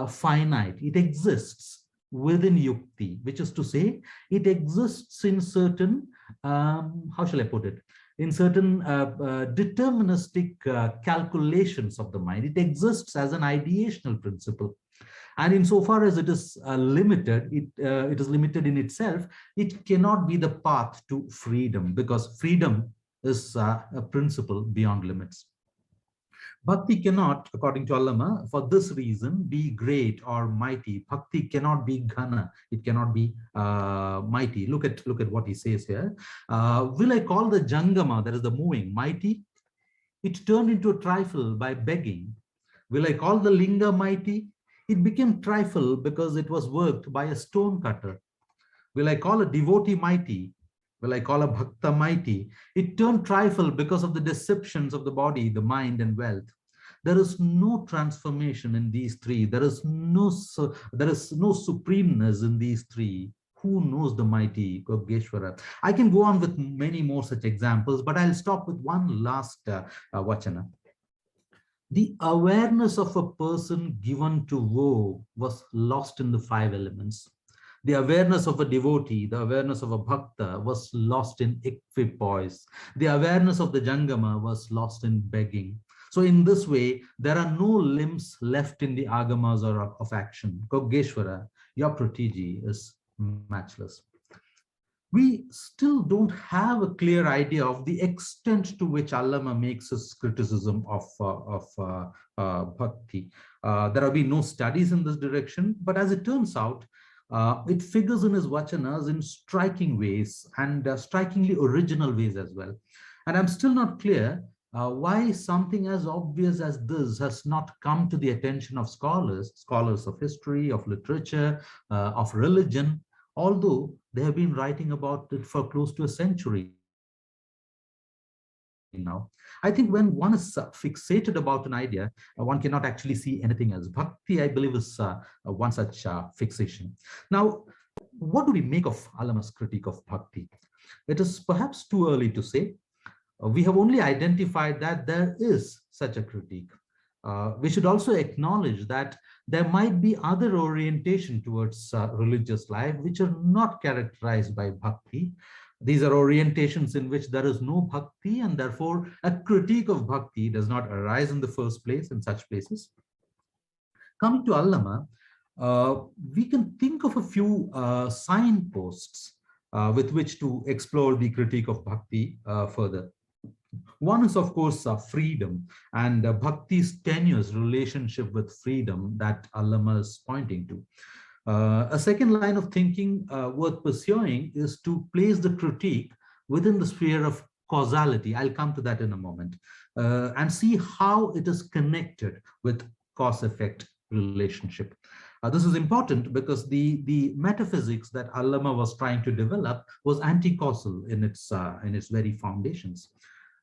finite. It exists within yukti, which is to say, it exists in certain, how shall I put it? In certain deterministic calculations of the mind. It exists as an ideational principle. And insofar as it is limited, it is limited in itself, it cannot be the path to freedom, because freedom is a principle beyond limits. Bhakti cannot, according to Allama, for this reason, be great or mighty. Bhakti cannot be ghana. It cannot be mighty. Look at what he says here. Will I call the jangama, that is the moving, mighty? It turned into a trifle by begging. Will I call the linga mighty? It became trifle because it was worked by a stone cutter. Will I call a devotee mighty? Will I call a bhakta mighty? It turned trifle because of the deceptions of the body, the mind, and wealth. There is no transformation in these three. There is no supremeness in these three. Who knows the mighty Yogeshwara? I can go on with many more such examples, but I'll stop with one last vachana. The awareness of a person given to woe was lost in the five elements. The awareness of a devotee, the awareness of a bhakta was lost in equipoise. The awareness of the jangama was lost in begging. So in this way, there are no limbs left in the agamas or of action. Yogeshwara, your protege is matchless. We still don't have a clear idea of the extent to which Allama makes his criticism of bhakti. There have been no studies in this direction, but as it turns out, it figures in his vachanas in striking ways and strikingly original ways as well. And I'm still not clear why something as obvious as this has not come to the attention of scholars of history, of literature, of religion, although they have been writing about it for close to a century now. I think when one is fixated about an idea, one cannot actually see anything else. Bhakti, I believe, is one such fixation. Now, what do we make of Allama's critique of bhakti? It is perhaps too early to say. We have only identified that there is such a critique. We should also acknowledge that there might be other orientation towards religious life which are not characterized by bhakti, These are orientations in which there is no bhakti, and therefore a critique of bhakti does not arise in the first place in such places. Coming to Allama, we can think of a few signposts with which to explore the critique of bhakti further. One is, of course, freedom, and bhakti's tenuous relationship with freedom that Allama is pointing to. A second line of thinking worth pursuing is to place the critique within the sphere of causality. I'll come to that in a moment, and see how it is connected with cause-effect relationship. This is important because the metaphysics that Allama was trying to develop was anti-causal in its very foundations.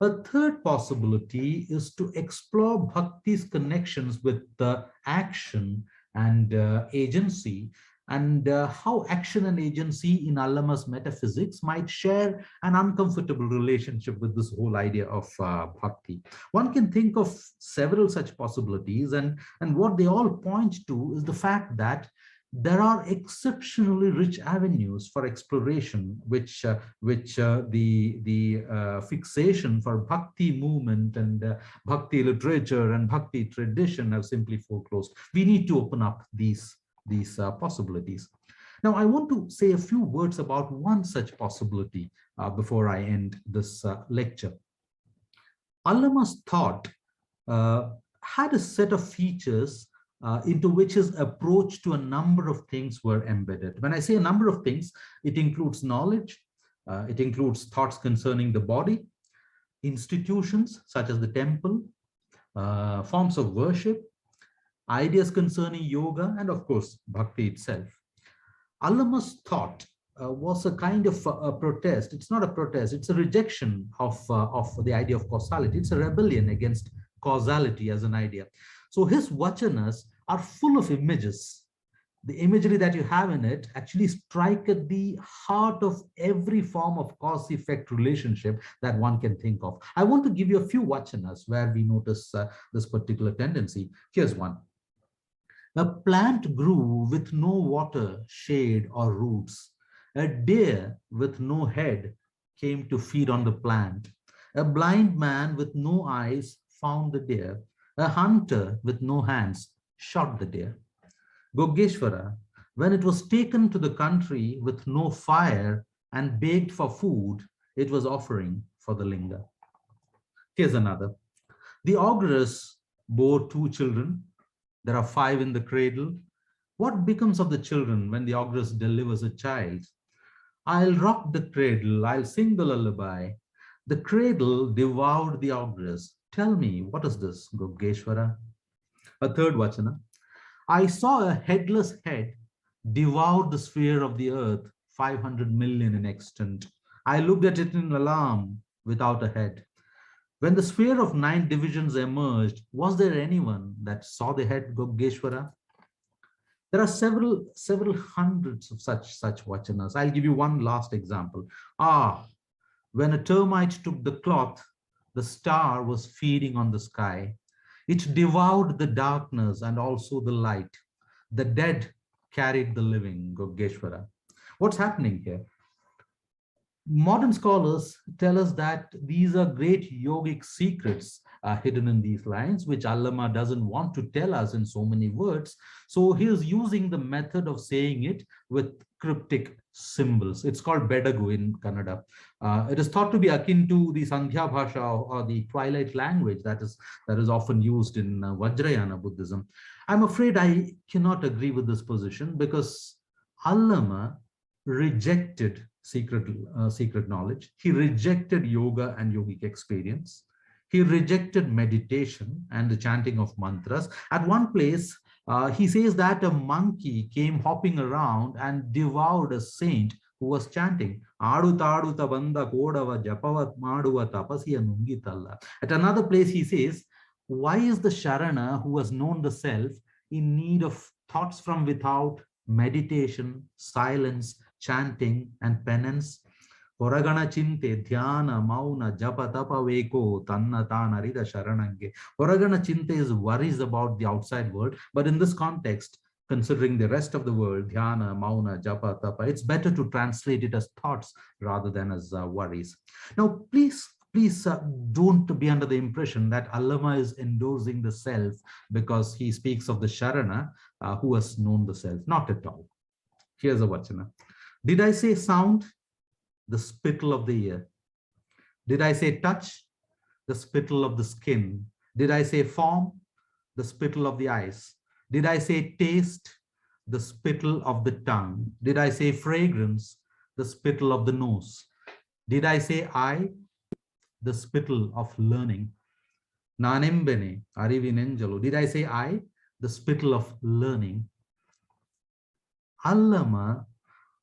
A third possibility is to explore bhakti's connections with the action and agency, and how action and agency in Allama's metaphysics might share an uncomfortable relationship with this whole idea of bhakti. One can think of several such possibilities, and what they all point to is the fact that there are exceptionally rich avenues for exploration, which the fixation for bhakti movement and bhakti literature and bhakti tradition have simply foreclosed. We need to open up these possibilities. Now, I want to say a few words about one such possibility before I end this lecture. Allama's thought had a set of features into which his approach to a number of things were embedded. When I say a number of things, it includes knowledge, it includes thoughts concerning the body, institutions such as the temple, forms of worship, ideas concerning yoga, and of course, bhakti itself. Allama's thought was a kind of a protest. It's not a protest, it's a rejection of the idea of causality. It's a rebellion against causality as an idea. So his vachanas are full of images. The imagery that you have in it actually strike at the heart of every form of cause-effect relationship that one can think of. I want to give you a few vachanas where we notice this particular tendency. Here's one. A plant grew with no water, shade, or roots. A deer with no head came to feed on the plant. A blind man with no eyes found the deer. A hunter with no hands shot the deer. Yogeshwara, when it was taken to the country with no fire and begged for food, it was offering for the linga. Here's another. The ogress bore 2 children. There are 5 in the cradle. What becomes of the children when the ogress delivers a child? I'll rock the cradle, I'll sing the lullaby. The cradle devoured the ogress. Tell me, what is this, Yogeshwara? A third vachana. I saw a headless head devour the sphere of the earth, 500 million in extent. I looked at it in alarm, without a head. When the sphere of 9 divisions emerged, was there anyone that saw the head, Yogeshwara? There are several hundreds of such vachanas. I'll give you one last example. When a termite took the cloth, the star was feeding on the sky. It devoured the darkness and also the light. The dead carried the living, Yogeshwara. What's happening here? Modern scholars tell us that these are great yogic secrets hidden in these lines, which Allama doesn't want to tell us in so many words. So he is using the method of saying it with cryptic symbols. It's called Bedagu in Kannada. It is thought to be akin to the Sandhya Bhasha or the twilight language that is often used in Vajrayana Buddhism. I'm afraid I cannot agree with this position because Allama rejected secret knowledge. He rejected yoga and yogic experience. He rejected meditation and the chanting of mantras. At one place, he says that a monkey came hopping around and devoured a saint who was chanting. At another place, he says, why is the Sharana who has known the self in need of thoughts from without, meditation, silence, chanting, and penance? Horagana chinte dhyana mauna japa tapa veko tanna tanarida sharanange. Horagana chinte is worries about the outside world, but in this context, considering the rest of the world, dhyana, mauna, japa, tapa, it's better to translate it as thoughts rather than as worries. Now, please don't be under the impression that Allama is endorsing the self because he speaks of the Sharana who has known the self. Not at all. Here's a Vachana. Did I say sound? The spittle of the ear. Did I say touch? The spittle of the skin. Did I say form? The spittle of the eyes. Did I say taste? The spittle of the tongue. Did I say fragrance? The spittle of the nose. Did I say eye? The spittle of learning. Nanembene, Arivinenjalo. Did I say I? The spittle of learning. Allama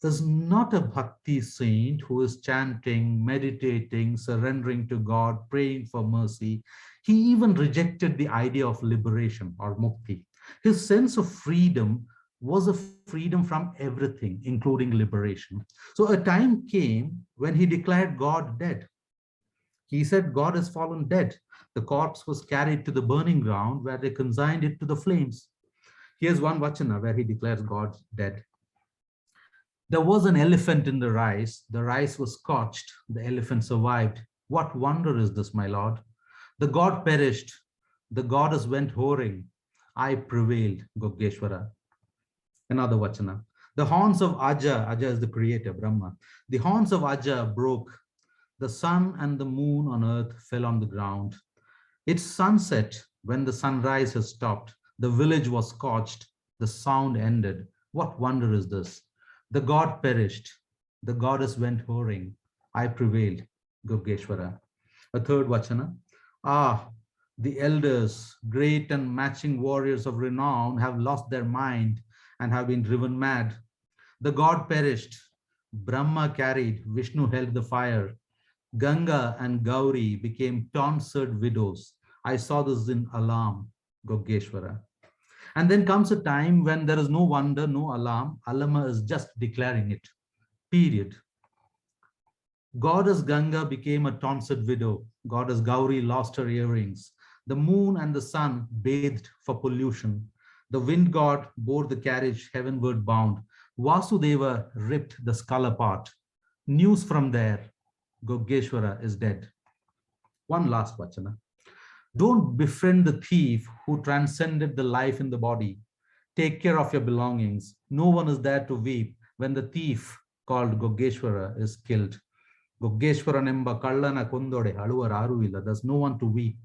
is not a bhakti saint who is chanting, meditating, surrendering to God, praying for mercy. He even rejected the idea of liberation or mukti. His sense of freedom was a freedom from everything, including liberation. So a time came when he declared God dead. He said, God has fallen dead. The corpse was carried to the burning ground where they consigned it to the flames. Here's one Vachana where he declares God dead. There was an elephant in the rice. The rice was scorched. The elephant survived. What wonder is this, my lord? The god perished. The goddess went whoring. I prevailed, Yogeshwara. Another Vachana. The horns of Aja, Aja is the creator, Brahma. The horns of Aja broke. The sun and the moon on earth fell on the ground. It's sunset when the sunrise has stopped. The village was scorched. The sound ended. What wonder is this? The god perished. The goddess went whoring. I prevailed, Yogeshwara. A third Vachana. Ah, the elders, great and matching warriors of renown, have lost their mind and have been driven mad. The god perished. Brahma carried. Vishnu held the fire. Ganga and Gauri became tonsured widows. I saw this in alarm, Yogeshwara. And then comes a time when there is no wonder, no alarm. Allama is just declaring it, period. Goddess Ganga became a tonsured widow. Goddess Gauri lost her earrings. The moon and the sun bathed for pollution. The wind god bore the carriage heavenward bound. Vasudeva ripped the skull apart. News from there. Yogeshwara is dead. One last Vachana. Don't befriend the thief who transcended the life in the body. Take care of your belongings. No one is there to weep when the thief called Yogeshwara is killed. Yogeshwara nemba kallana kondode aluvar illa. There's no one to weep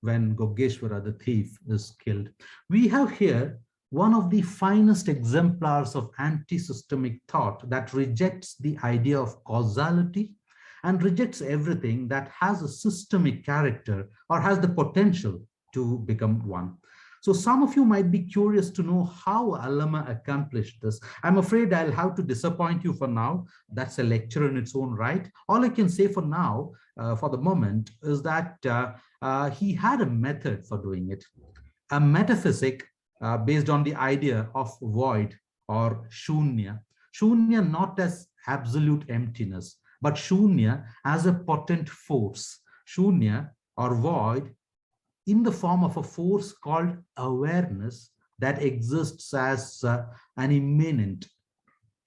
when Yogeshwara, the thief, is killed. We have here one of the finest exemplars of anti-systemic thought that rejects the idea of causality and rejects everything that has a systemic character or has the potential to become one. So some of you might be curious to know how Allama accomplished this. I'm afraid I'll have to disappoint you for now. That's a lecture in its own right. All I can say for now, for the moment, is that he had a method for doing it, a metaphysic based on the idea of void or shunya. Shunya not as absolute emptiness, but shunya as a potent force. Shunya or void in the form of a force called awareness that exists as an immanent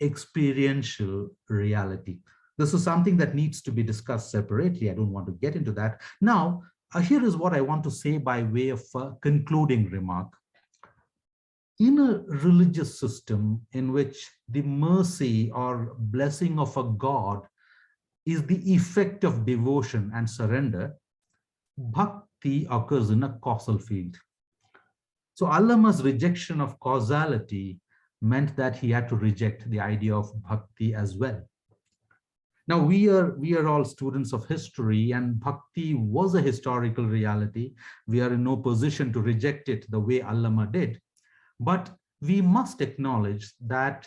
experiential reality. This is something that needs to be discussed separately. I don't want to get into that. Now, here is what I want to say by way of a concluding remark. In a religious system in which the mercy or blessing of a god is the effect of devotion and surrender, bhakti occurs in a causal field. So Allama's rejection of causality meant that he had to reject the idea of bhakti as well. Now we are all students of history, and bhakti was a historical reality. We are in no position to reject it the way Allama did. But we must acknowledge that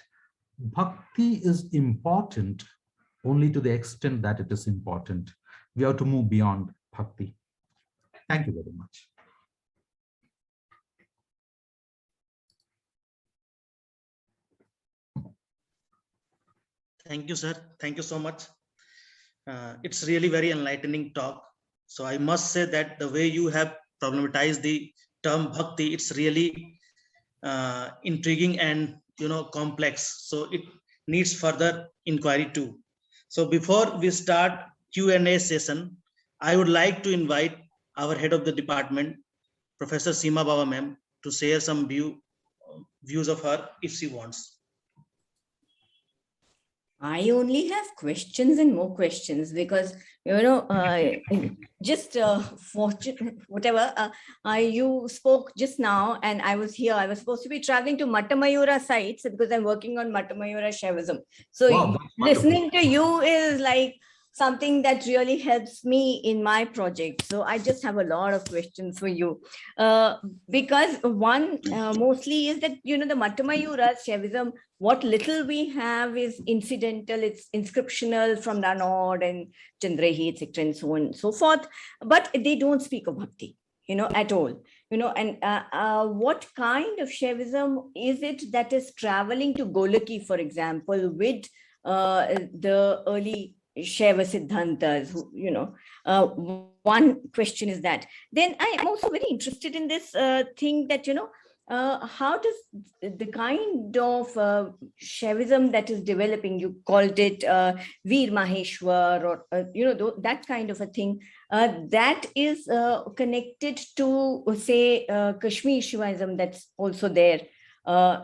bhakti is important only to the extent that it is important. We have to move beyond bhakti. Thank you very much.
Thank you, sir. Thank you so much. It's really very enlightening talk. So I must say that the way you have problematized the term bhakti, it's really intriguing and complex. So it needs further inquiry too. So before we start Q&A session, I would like to invite our head of the department, Professor Seema Baba ma'am, to share some views of her if she wants.
I only have questions and more questions because, just whatever, you spoke just now and I was here. I was supposed to be traveling to Matamayura sites because I'm working on Matamayura Shaivism. So
Wow,
listening to you is like something that really helps me in my project. So I just have a lot of questions for you. Because one mostly is that, the Matamayura Shaivism, what little we have is incidental, it's inscriptional from Ranod and Chandrahi, etc., and so on and so forth. But they don't speak of Bhakti, at all. And what kind of Shaivism is it that is traveling to Golaki, for example, with the early Shaiva Siddhantas, one question is that. Then I am also very interested in this thing that, how does the kind of Shaivism that is developing, you called it Veer Maheshwar or, that kind of a thing, that is connected to, say, Kashmir Shivaism that's also there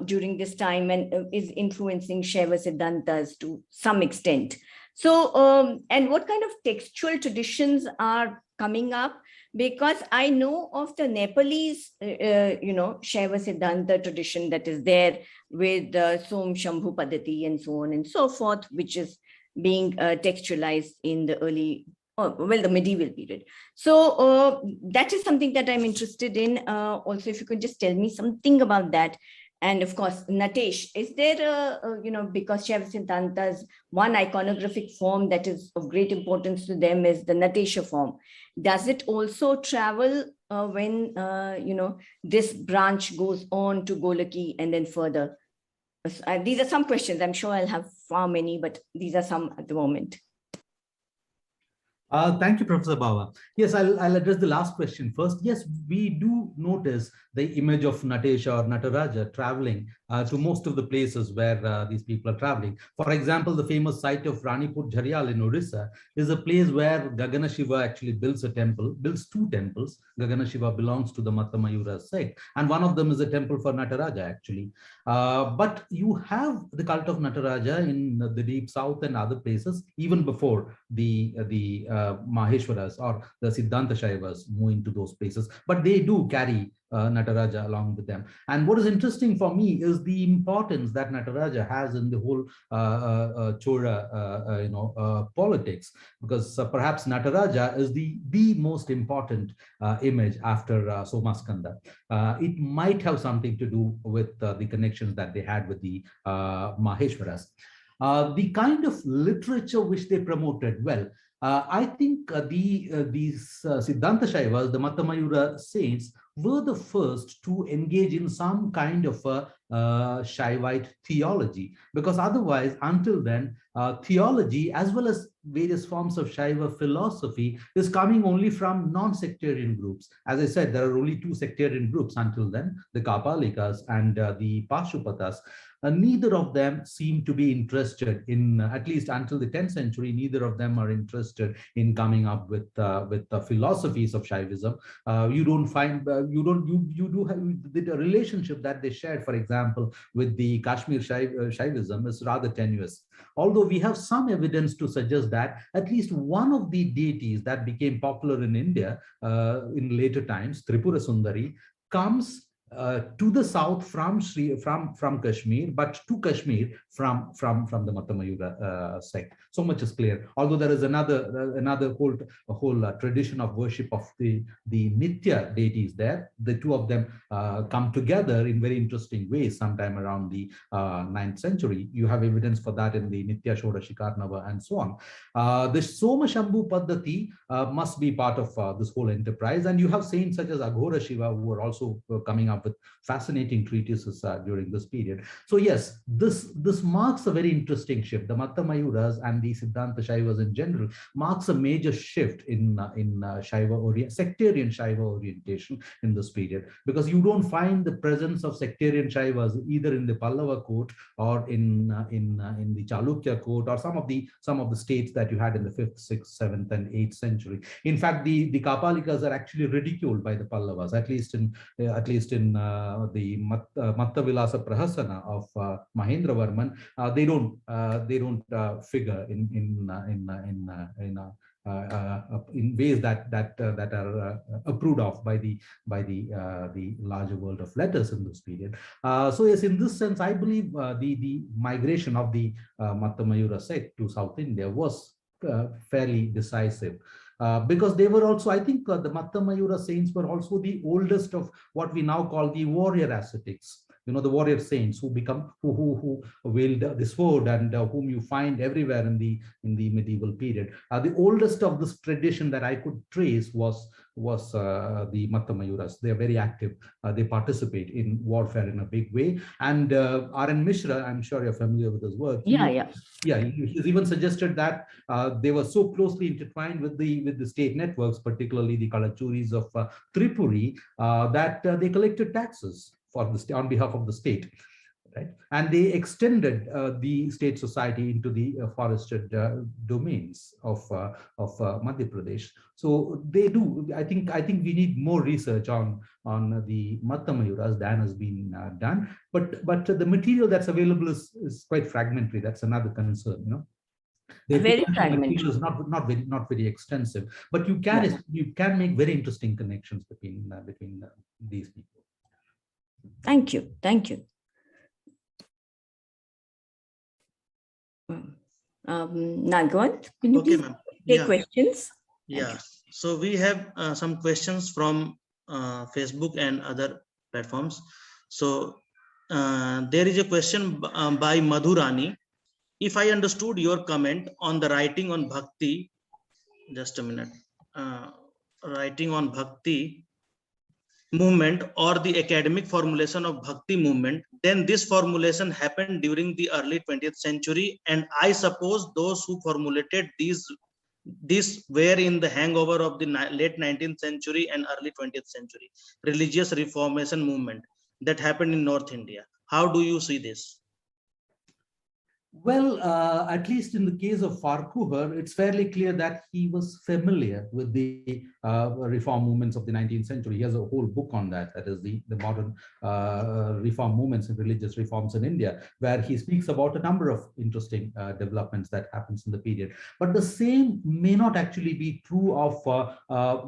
during this time and is influencing Shaiva Siddhantas to some extent. So, and what kind of textual traditions are coming up? Because I know of the Nepalese, Shaiva Siddhanta tradition that is there with Som Shambhu Padati and so on and so forth, which is being textualized in the the medieval period. So that is something that I'm interested in. Also, if you could just tell me something about that. And of course, Natesh, is there because Shaiva Siddhanta's one iconographic form that is of great importance to them is the Natesha form. Does it also travel when, this branch goes on to Golaki and then further? These are some questions. I'm sure I'll have far many, but these are some at the moment.
Thank you, Professor Baba. Yes, I'll address the last question first. Yes, we do notice the image of Natesha or Nataraja traveling to most of the places where these people are traveling. For example, the famous site of Ranipur Jharial in Orissa is a place where Gagana Shiva actually builds two temples. Gagana Shiva belongs to the Matamayura sect, and one of them is a temple for Nataraja actually. But you have the cult of Nataraja in the deep south and other places, even before the Maheshwaras or the Siddhanta Shaivas move into those places, but they do carry Nataraja along with them. And what is interesting for me is the importance that Nataraja has in the whole Chora politics, because perhaps Nataraja is the most important image after Somaskanda. It might have something to do with the connections that they had with the Maheshwaras. The kind of literature which they promoted, well, I think these Siddhanta Shaivas, the Matamayura saints, were the first to engage in some kind of a Shaivite theology, because otherwise, until then, theology as well as various forms of Shaiva philosophy is coming only from non-sectarian groups. As I said, there are only two sectarian groups until then, the Kapalikas and the Pashupatas. Neither of them seem to be interested in, at least until the 10th century, neither of them are interested in coming up with the philosophies of Shaivism. You don't find, you do have the relationship that they shared, for example, with the Kashmir Shaivism is rather tenuous. Although we have some evidence to suggest that at least one of the deities that became popular in India in later times, Tripura Sundari, comes to the south from Kashmir, but to Kashmir from the Matamayura sect. So much is clear. Although there is another whole tradition of worship of the Nitya deities there. The two of them come together in very interesting ways sometime around the 9th century. You have evidence for that in the Nitya Shodashikarnava and so on. The Soma Shambhu Paddhati must be part of this whole enterprise. And you have saints such as Aghora Shiva who are also coming up up with fascinating treatises during this period. So yes, this marks a very interesting shift. The Matta Mayuras and the Siddhanta Shaivas in general marks a major shift in Shaiva sectarian Shaiva orientation in this period, because you don't find the presence of sectarian Shaivas either in the Pallava court or in the Chalukya court or some of the states that you had in the 5th, 6th, 7th, and 8th century. In fact, the Kapalikas are actually ridiculed by the Pallavas, at least in the Matta Vilasa Prahasana of Mahendravarman. They don't figure in ways that are approved of by the larger world of letters in this period. So yes, in this sense, I believe the migration of the Matta Mayura sect to South India was fairly decisive. Because they were also, I think the Matta Mayura saints were also the oldest of what we now call the warrior ascetics. You know, the warrior saints who wield the sword and whom you find everywhere in the medieval period. The oldest of this tradition that I could trace was the Matta Mayuras. They are very active. They participate in warfare in a big way. And R.N. Mishra, I'm sure you're familiar with his work. He's even suggested that they were so closely intertwined with the state networks, particularly the Kalachuris of Tripuri, that they collected taxes on behalf of the state, right? And they extended the state society into the forested domains of Madhya Pradesh. So they do. I think we need more research on the Matta Mayuras than has been done. But the material that's available is quite fragmentary. That's another concern, you know.
Very fragmented.
Is not very extensive, but you can make very interesting connections between these people.
Thank you. Nagwant, can you please take questions?
Yeah. So we have some questions from Facebook and other platforms. So there is a question by Madhurani. If I understood your comment on the writing on Bhakti, just a minute, writing on Bhakti movement or the academic formulation of Bhakti movement, then this formulation happened during the early 20th century, and I suppose those who formulated this were in the hangover of the late 19th century and early 20th century religious reformation movement that happened in North India. How do you see this?
Well, at least in the case of Farquhar, it's fairly clear that he was familiar with the reform movements of the 19th century. He has a whole book on that. That is the modern reform movements and religious reforms in India, where he speaks about a number of interesting developments that happens in the period. But the same may not actually be true of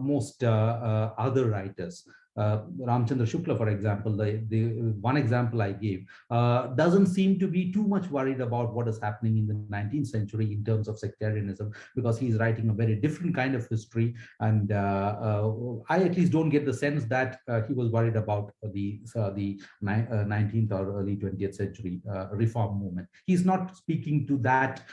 most other writers. Ramchandra Shukla, for example, the one example I gave, doesn't seem to be too much worried about what is happening in the 19th century in terms of sectarianism, because he's writing a very different kind of history. And I at least don't get the sense that he was worried about the 19th or early 20th century reform movement. He's not speaking to that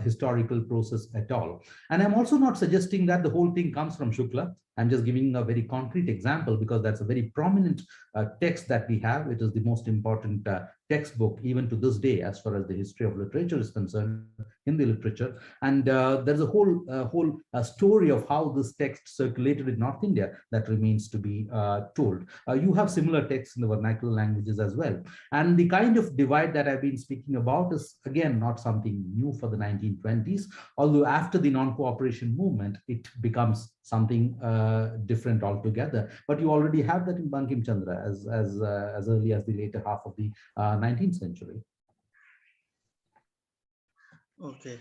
historical process at all. And I'm also not suggesting that the whole thing comes from Shukla. I'm just giving a very concrete example because that's a very prominent text that we have. It is the most important textbook even to this day as far as the history of literature is concerned, Hindi literature. And there's a whole story of how this text circulated in North India that remains to be told. You have similar texts in the vernacular languages as well. And the kind of divide that I've been speaking about is, again, not something new for the 1920s, although after the non-cooperation movement, it becomes something different altogether. But you already have that in Bankim Chandra as early as the later half of the 19th century.
Okay.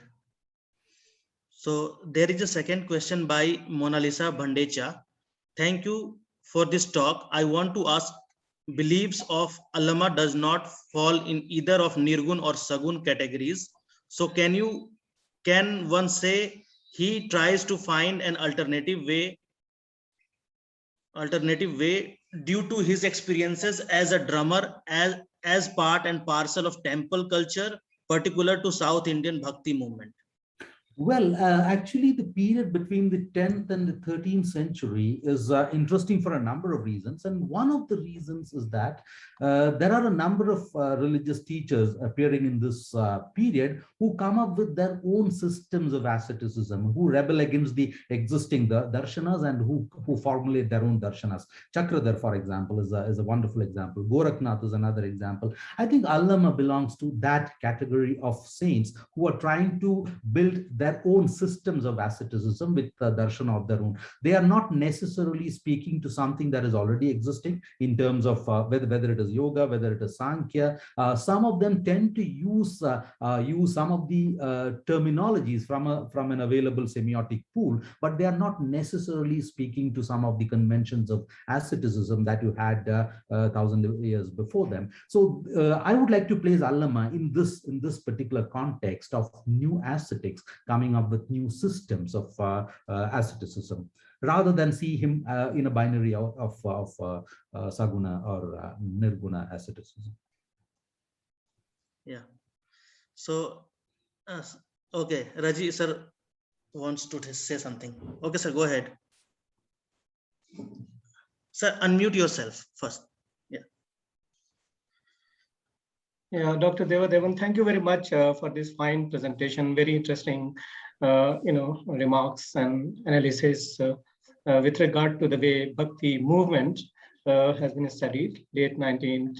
So there is a second question by Mona Lisa Bhandecha. Thank you for this talk. I want to ask, beliefs of Allama does not fall in either of Nirgun or Sagun categories. So can one say he tries to find an alternative way due to his experiences as a drummer as part and parcel of temple culture, particular to South Indian Bhakti movement?
Well, actually, the period between the 10th and the 13th century is interesting for a number of reasons. And one of the reasons is that there are a number of religious teachers appearing in this period who come up with their own systems of asceticism, who rebel against the existing darshanas and who formulate their own darshanas. Chakradhar, for example, is a wonderful example. Gorakhnath is another example. I think Allama belongs to that category of saints who are trying to build their own systems of asceticism with the darshan of their own. They are not necessarily speaking to something that is already existing in terms of whether it is yoga, whether it is Sankhya. Some of them tend to use some of the terminologies from an available semiotic pool, but they are not necessarily speaking to some of the conventions of asceticism that you had 1,000 years before them. So I would like to place Allama in this particular context of new ascetics coming up with new systems of asceticism, rather than see him in a binary of saguna or nirguna asceticism.
Yeah. So, okay, Raji sir wants to say something. Okay, sir, go ahead. Sir, unmute yourself first.
Yeah, Dr. Devadevan, thank you very much for this fine presentation. Very interesting, remarks and analysis with regard to the way Bhakti movement has been studied, late 19th,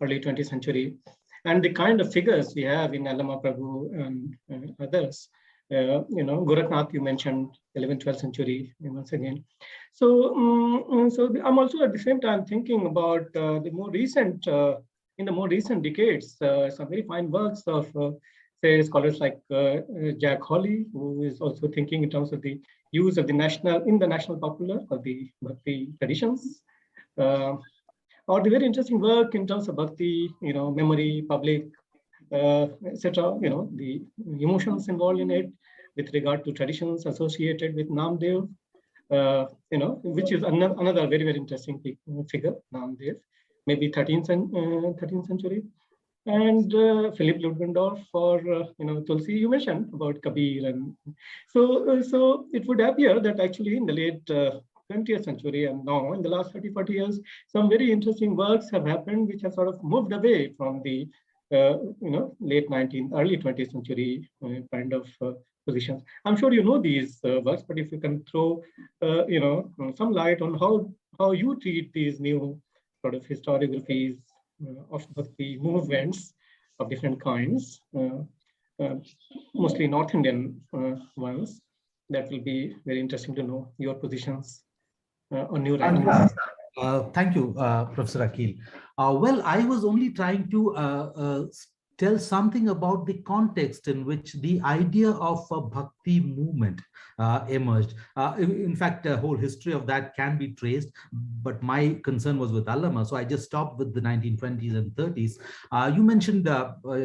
early 20th century, and the kind of figures we have in Allama Prabhu and others. Gorakhnath, you mentioned 11th, 12th century once again. So, I'm also at the same time thinking about in the more recent decades, some very fine works of, say, scholars like Jack Hawley, who is also thinking in terms of the use of the national popular or the Bhakti traditions, or the very interesting work in terms of Bhakti, memory, public, etc. The emotions involved in it with regard to traditions associated with Namdev, which is another very, very interesting figure, Namdev. Maybe 13th century, and Philip Ludendorff for Tulsi. You mentioned about Kabir, and so it would appear that actually in the late 20th century and now in the last 30-40 years, some very interesting works have happened which have sort of moved away from the late 19th, early 20th century kind of positions. I'm sure you know these works, but if you can throw some light on how you treat these new sort of historiographies of Bhakti movements of different kinds, mostly North Indian ones. That will be very interesting to know your positions on new writings.
Thank you, Professor Akhil. Well, I was only trying to tell something about the context in which the idea of a Bhakti movement emerged. In fact, the whole history of that can be traced, but my concern was with Allama, so I just stopped with the 1920s and 30s. You mentioned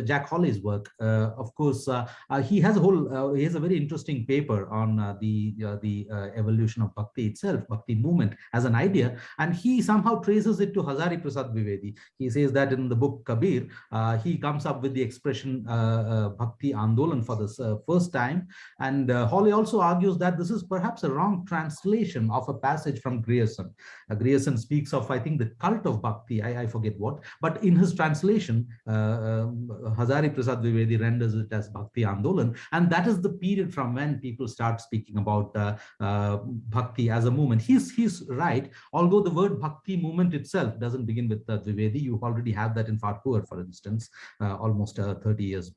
Jack Hawley's work. Of course, he has a very interesting paper on the evolution of Bhakti itself, Bhakti movement as an idea, and he somehow traces it to Hazari Prasad Dwivedi. He says that in the book Kabir, he comes up with the expression Bhakti Andolan for the first time, and Hawley also argues that this is perhaps a wrong translation of a passage from Grierson. Grierson speaks of, I think, the cult of Bhakti, I forget what, but in his translation, Hazari Prasad Dwivedi renders it as Bhakti Andolan, and that is the period from when people start speaking about Bhakti as a movement. He's right, although the word Bhakti movement itself doesn't begin with Dwivedi. You already have that in Farquhar, for instance, almost 30 years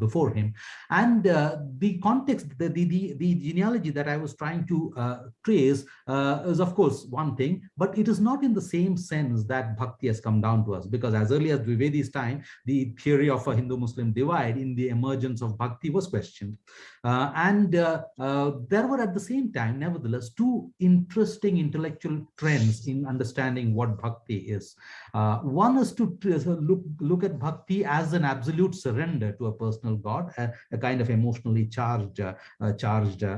before him. And the context, the genealogy that I was trying to trace is, of course, one thing, but it is not in the same sense that Bhakti has come down to us, because as early as Dwivedi's time, the theory of a Hindu-Muslim divide in the emergence of Bhakti was questioned. And there were at the same time, nevertheless, two interesting intellectual trends in understanding what Bhakti is. One is to look at Bhakti as an absolute surrender to a personal God, a kind of emotionally charged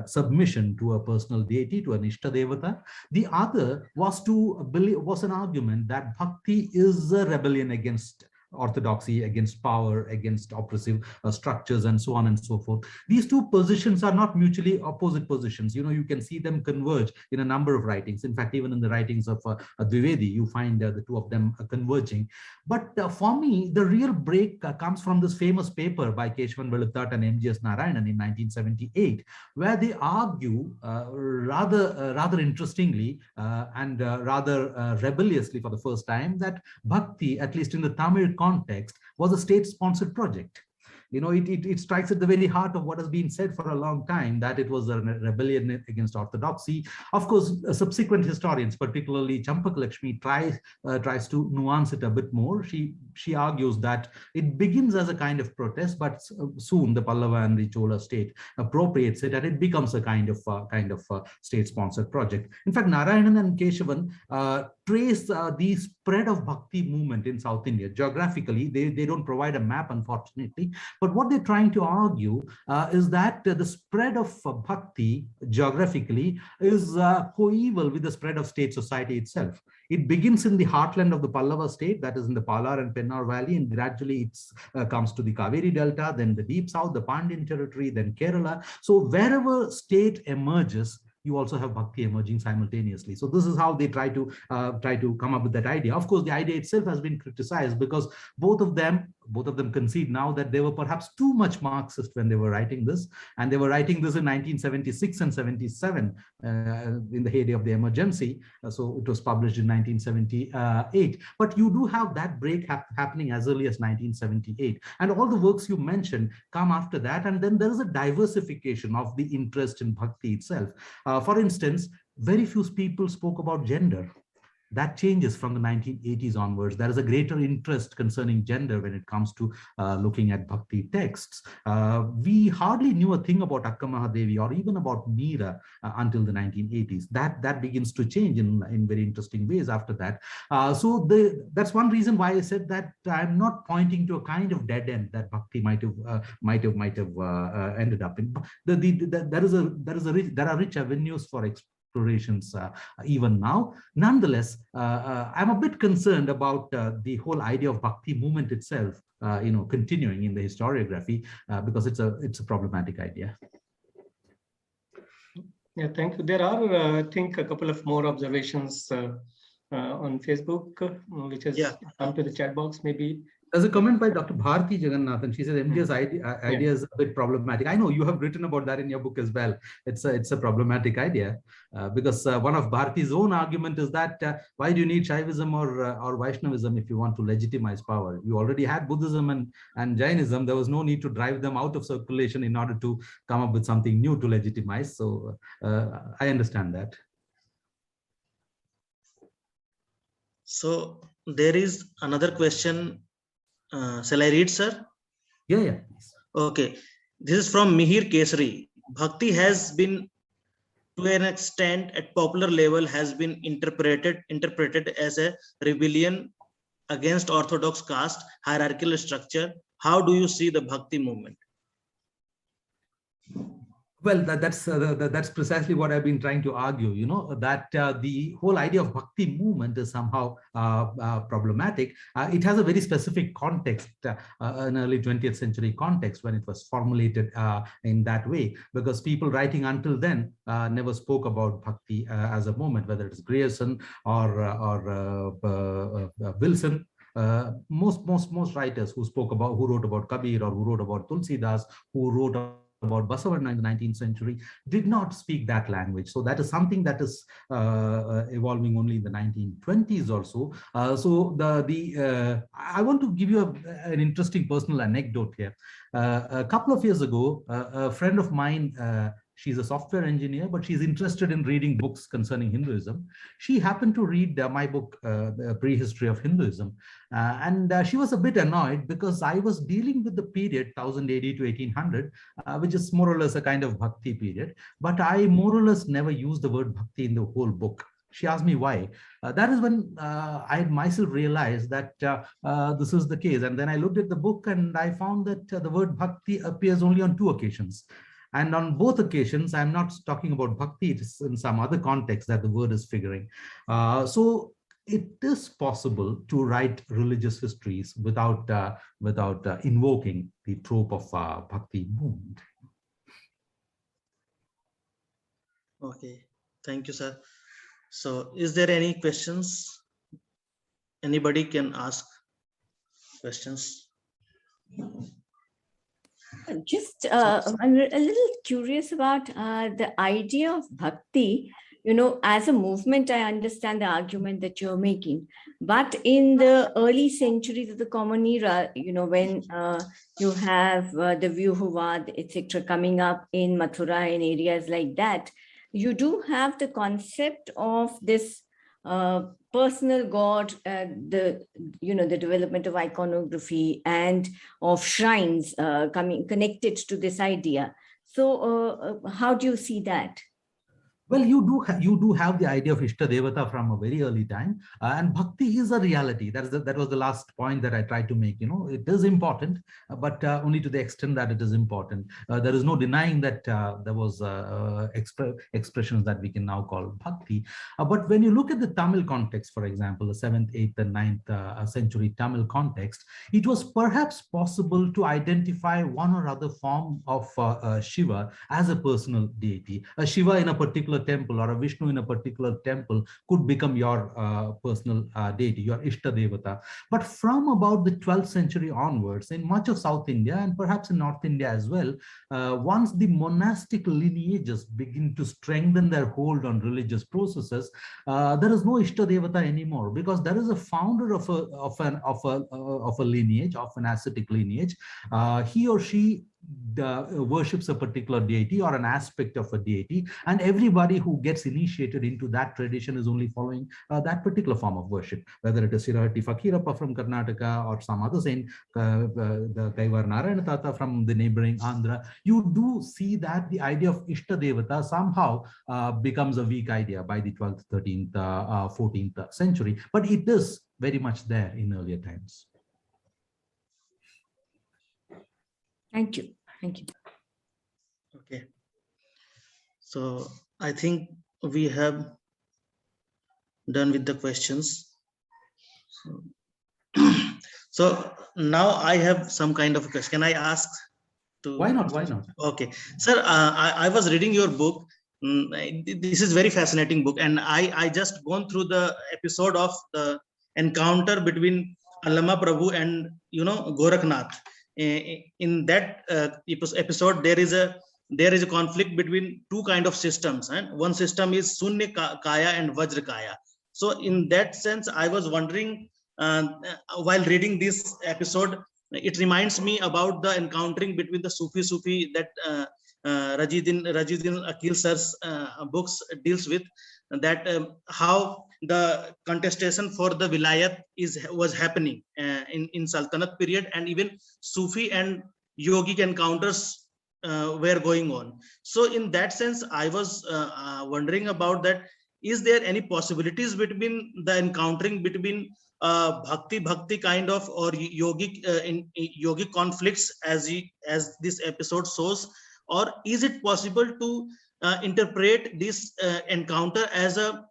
submission to a personal deity, to an Ishta Devata. The other was an argument that Bhakti is a rebellion against orthodoxy, against power, against oppressive structures, and so on and so forth. These two positions are not mutually opposite positions. You can see them converge in a number of writings. In fact, even in the writings of Dwivedi, you find the two of them converging. But for me, the real break comes from this famous paper by Keshavan Veluthat and M.G.S. Narayanan in 1978, where they argue rather interestingly and rather rebelliously for the first time that Bhakti, at least in the Tamil context, was a state-sponsored project. It strikes at the very heart of what has been said for a long time, that it was a rebellion against orthodoxy. Of course, subsequent historians, particularly Champak Lakshmi, tries to nuance it a bit more. She argues that it begins as a kind of protest, but soon the Pallava and the Chola state appropriates it, and it becomes a kind of state-sponsored project. In fact, Narayanan and Keshavan trace the spread of Bhakti movement in South India. Geographically, they don't provide a map, unfortunately, but what they're trying to argue is that the spread of Bhakti geographically is coeval with the spread of state society itself. It begins in the heartland of the Pallava state, that is in the Palar and Pennar Valley, and gradually it comes to the Kaveri Delta, then the deep south, the Pandyan territory, then Kerala. So wherever state emerges, you also have Bhakti emerging simultaneously. So this is how they try to come up with that idea. Of course, the idea itself has been criticized because both of them concede now that they were perhaps too much Marxist when they were writing this, and they were writing this in 1976 and 77 in the heyday of the emergency. So it was published in 1978. But you do have that break happening as early as 1978, and all the works you mentioned come after that, and then there is a diversification of the interest in Bhakti itself. For instance, very few people spoke about gender. That changes from the 1980s onwards. There is a greater interest concerning gender when it comes to looking at Bhakti texts. We hardly knew a thing about Akka Mahadevi or even about Meera until the 1980s. That begins to change in very interesting ways after that. So that's one reason why I said that I'm not pointing to a kind of dead end that Bhakti might have ended up in. There are rich avenues for explorations even now. Nonetheless, I'm a bit concerned about the whole idea of Bhakti movement itself, continuing in the historiography because it's a problematic idea.
Yeah, thank you. There are, I think, a couple of more observations on Facebook, which has come to the chat box. Maybe
there's a comment by Dr. Bharti Jagannathan. She says MJ's idea is a bit problematic. I know you have written about that in your book as well. It's a problematic idea because one of Bharti's own argument is that why do you need Shaivism or Vaishnavism if you want to legitimize power? You already had Buddhism and Jainism. There was no need to drive them out of circulation in order to come up with something new to legitimize. So I understand that.
So there is another question. Shall I read, sir?
Yeah.
Okay. This is from Mihir Kesari. Bhakti has been, to an extent, at popular level, has been interpreted as a rebellion against orthodox caste hierarchical structure. How do you see the Bhakti movement?
Well, that's precisely what I've been trying to argue, that the whole idea of Bhakti movement is somehow problematic. It has a very specific context, an early 20th century context when it was formulated in that way, because people writing until then never spoke about Bhakti as a movement, whether it's Grierson or Wilson. Most writers who wrote about Kabir or who wrote about Tulsidas, who wrote about Basavanna in the 19th century, did not speak that language. So that is something that is evolving only in the 1920s or so. I want to give you an interesting personal anecdote here. A couple of years ago, a friend of mine, she's a software engineer, but she's interested in reading books concerning Hinduism. She happened to read my book, The Prehistory of Hinduism. And she was a bit annoyed because I was dealing with the period 1000 AD to 1800, which is more or less a kind of Bhakti period. But I more or less never used the word Bhakti in the whole book. She asked me why. That is when I myself realized that this is the case. And then I looked at the book and I found that the word Bhakti appears only on 2 occasions. And on both occasions, I'm not talking about Bhakti, it's in some other context that the word is figuring. So it is possible to write religious histories without invoking the trope of bhakti movement.
Okay, thank you, sir. So is there any questions? Anybody can ask questions.
I'm a little curious about the idea of bhakti. As a movement, I understand the argument that you're making. But in the early centuries of the Common Era, when you have the Vyuhavad, etc., coming up in Mathura and areas like that, you do have the concept of this personal God, the development of iconography and of shrines connected to this idea. So how do you see that?
Well, you do have the idea of Ishta Devata from a very early time, and bhakti is a reality. That was the last point that I tried to make. It is important, but only to the extent that it is important. There is no denying that there was expressions that we can now call bhakti. But when you look at the Tamil context, for example, the 7th, 8th, and 9th century Tamil context, it was perhaps possible to identify one or other form of Shiva as a personal deity. A Shiva in a particular temple or a Vishnu in a particular temple could become your personal deity, your Ishta Devata. But from about the 12th century onwards, in much of South India and perhaps in North India as well, once the monastic lineages begin to strengthen their hold on religious processes, there is no Ishta Devata anymore, because there is a founder of a lineage, of an ascetic lineage. He or she worships a particular deity or an aspect of a deity, and everybody who gets initiated into that tradition is only following that particular form of worship, whether it is Sirahati Fakirappa from Karnataka or some other saint, the Kaivar Narayana Tata from the neighboring Andhra. You do see that the idea of Ishta Devata somehow becomes a weak idea by the 12th, 13th, 14th century, but it is very much there in earlier times.
Thank you. Thank you.
Okay. So I think we have done with the questions. So now I have some kind of a question. Can I ask?
Why not? Why not?
Okay, sir. I was reading your book. This is very fascinating book, and I just gone through the episode of the encounter between Allama Prabhu and Gorakhnath. In that episode, there is a conflict between two kind of systems, and one system is Sunya Kaya and Vajra Kaya. So in that sense, I was wondering while reading this episode, it reminds me about the encountering between the Sufi that Rajiuddin Akil sir's books deals with, that how the contestation for the vilayat was happening in Sultanate period, and even Sufi and yogic encounters were going on. So in that sense, I was wondering about that. Is there any possibilities between the encountering between bhakti kind of or yogic yogic conflicts as this episode shows, or is it possible to interpret this encounter as a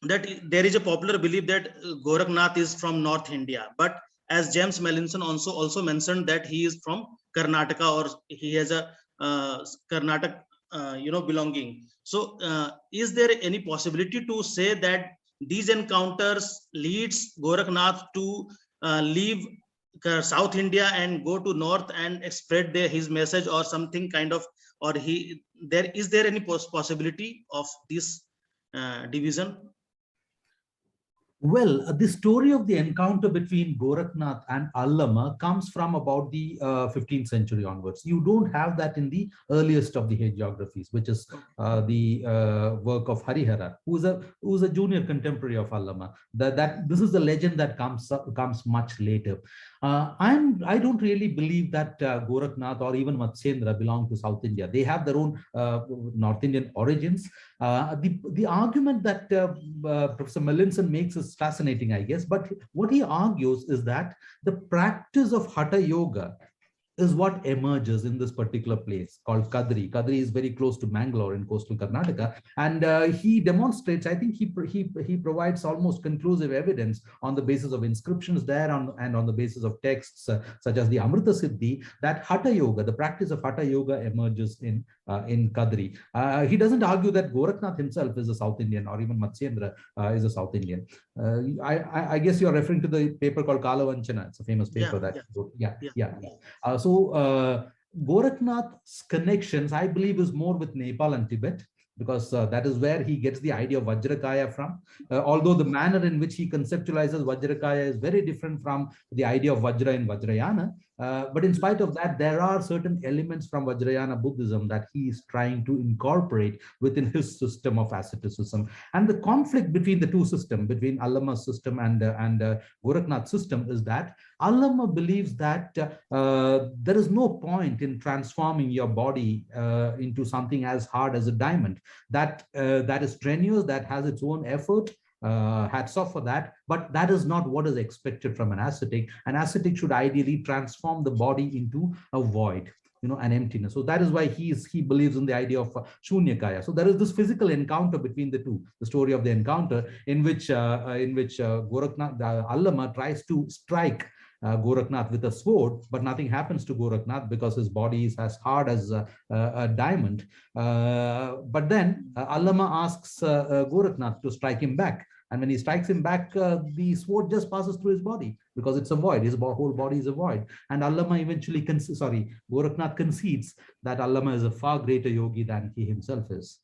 that there is a popular belief that Gorakhnath is from North India, but as James Melanson also mentioned that he is from Karnataka, or he has a Karnataka belonging. So is there any possibility to say that these encounters leads Gorakhnath to leave South India and go to North and spread his message or something kind of, or is there any possibility of this division?
Well, the story of the encounter between Gorakhnath and Allama comes from about the 15th century onwards. You don't have that in the earliest of the hagiographies, which is the work of Harihara, who's a junior contemporary of Allama. This is the legend that comes much later. I don't really believe that Gorakhnath or even Matsyendra belong to South India. They have their own North Indian origins. The argument that Professor Melanson makes is fascinating, I guess. But what he argues is that the practice of Hatha Yoga is what emerges in this particular place called Kadri. Kadri is very close to Mangalore in coastal Karnataka, and he demonstrates. I think he provides almost conclusive evidence on the basis of inscriptions there and on the basis of texts such as the Amrita Siddhi, that Hatha Yoga, the practice of Hatha Yoga, emerges in Kadri. He doesn't argue that Gorakhnath himself is a South Indian, or even Matsyendra is a South Indian. I guess you're referring to the paper called Kalavanchana. It's a famous paper that he wrote. Gorakhnath's connections, I believe, is more with Nepal and Tibet, because that is where he gets the idea of Vajrakaya from. Although the manner in which he conceptualizes Vajrakaya is very different from the idea of Vajra in Vajrayana. But in spite of that, there are certain elements from Vajrayana Buddhism that he is trying to incorporate within his system of asceticism. And the conflict between the two systems, between Allama's system and Gorakhnath's system, is that Allama believes that there is no point in transforming your body into something as hard as a diamond. That is strenuous, that has its own effort. Hats off for that, but that is not what is expected from an ascetic. An ascetic should ideally transform the body into a void, an emptiness. So that is why he believes in the idea of Shunyakaya. So there is this physical encounter between the two, the story of the encounter in which Gorakhnath, Allama tries to strike Gorakhnath with a sword, but nothing happens to Gorakhnath because his body is as hard as a diamond. But then Allama asks Gorakhnath to strike him back. And when he strikes him back, the sword just passes through his body because it's a void. His whole body is a void. And Allama eventually, Gorakhnath concedes that Allama is a far greater yogi than he himself is.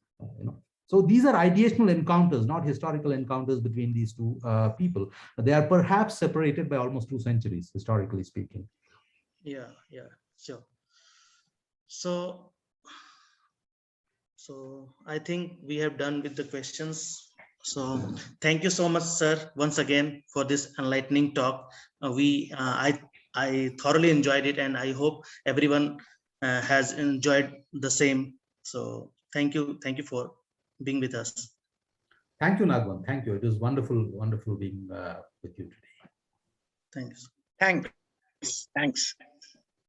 So these are ideational encounters, not historical encounters between these two people. They are perhaps separated by almost 2 centuries, historically speaking.
Yeah, sure. So I think we have done with the questions. So thank you so much, sir, once again for this enlightening talk. I thoroughly enjoyed it, and I hope everyone has enjoyed the same. So thank you for being with us.
Thank you, Nagwan. Thank you. It was wonderful being with you today.
Thanks.
Thanks.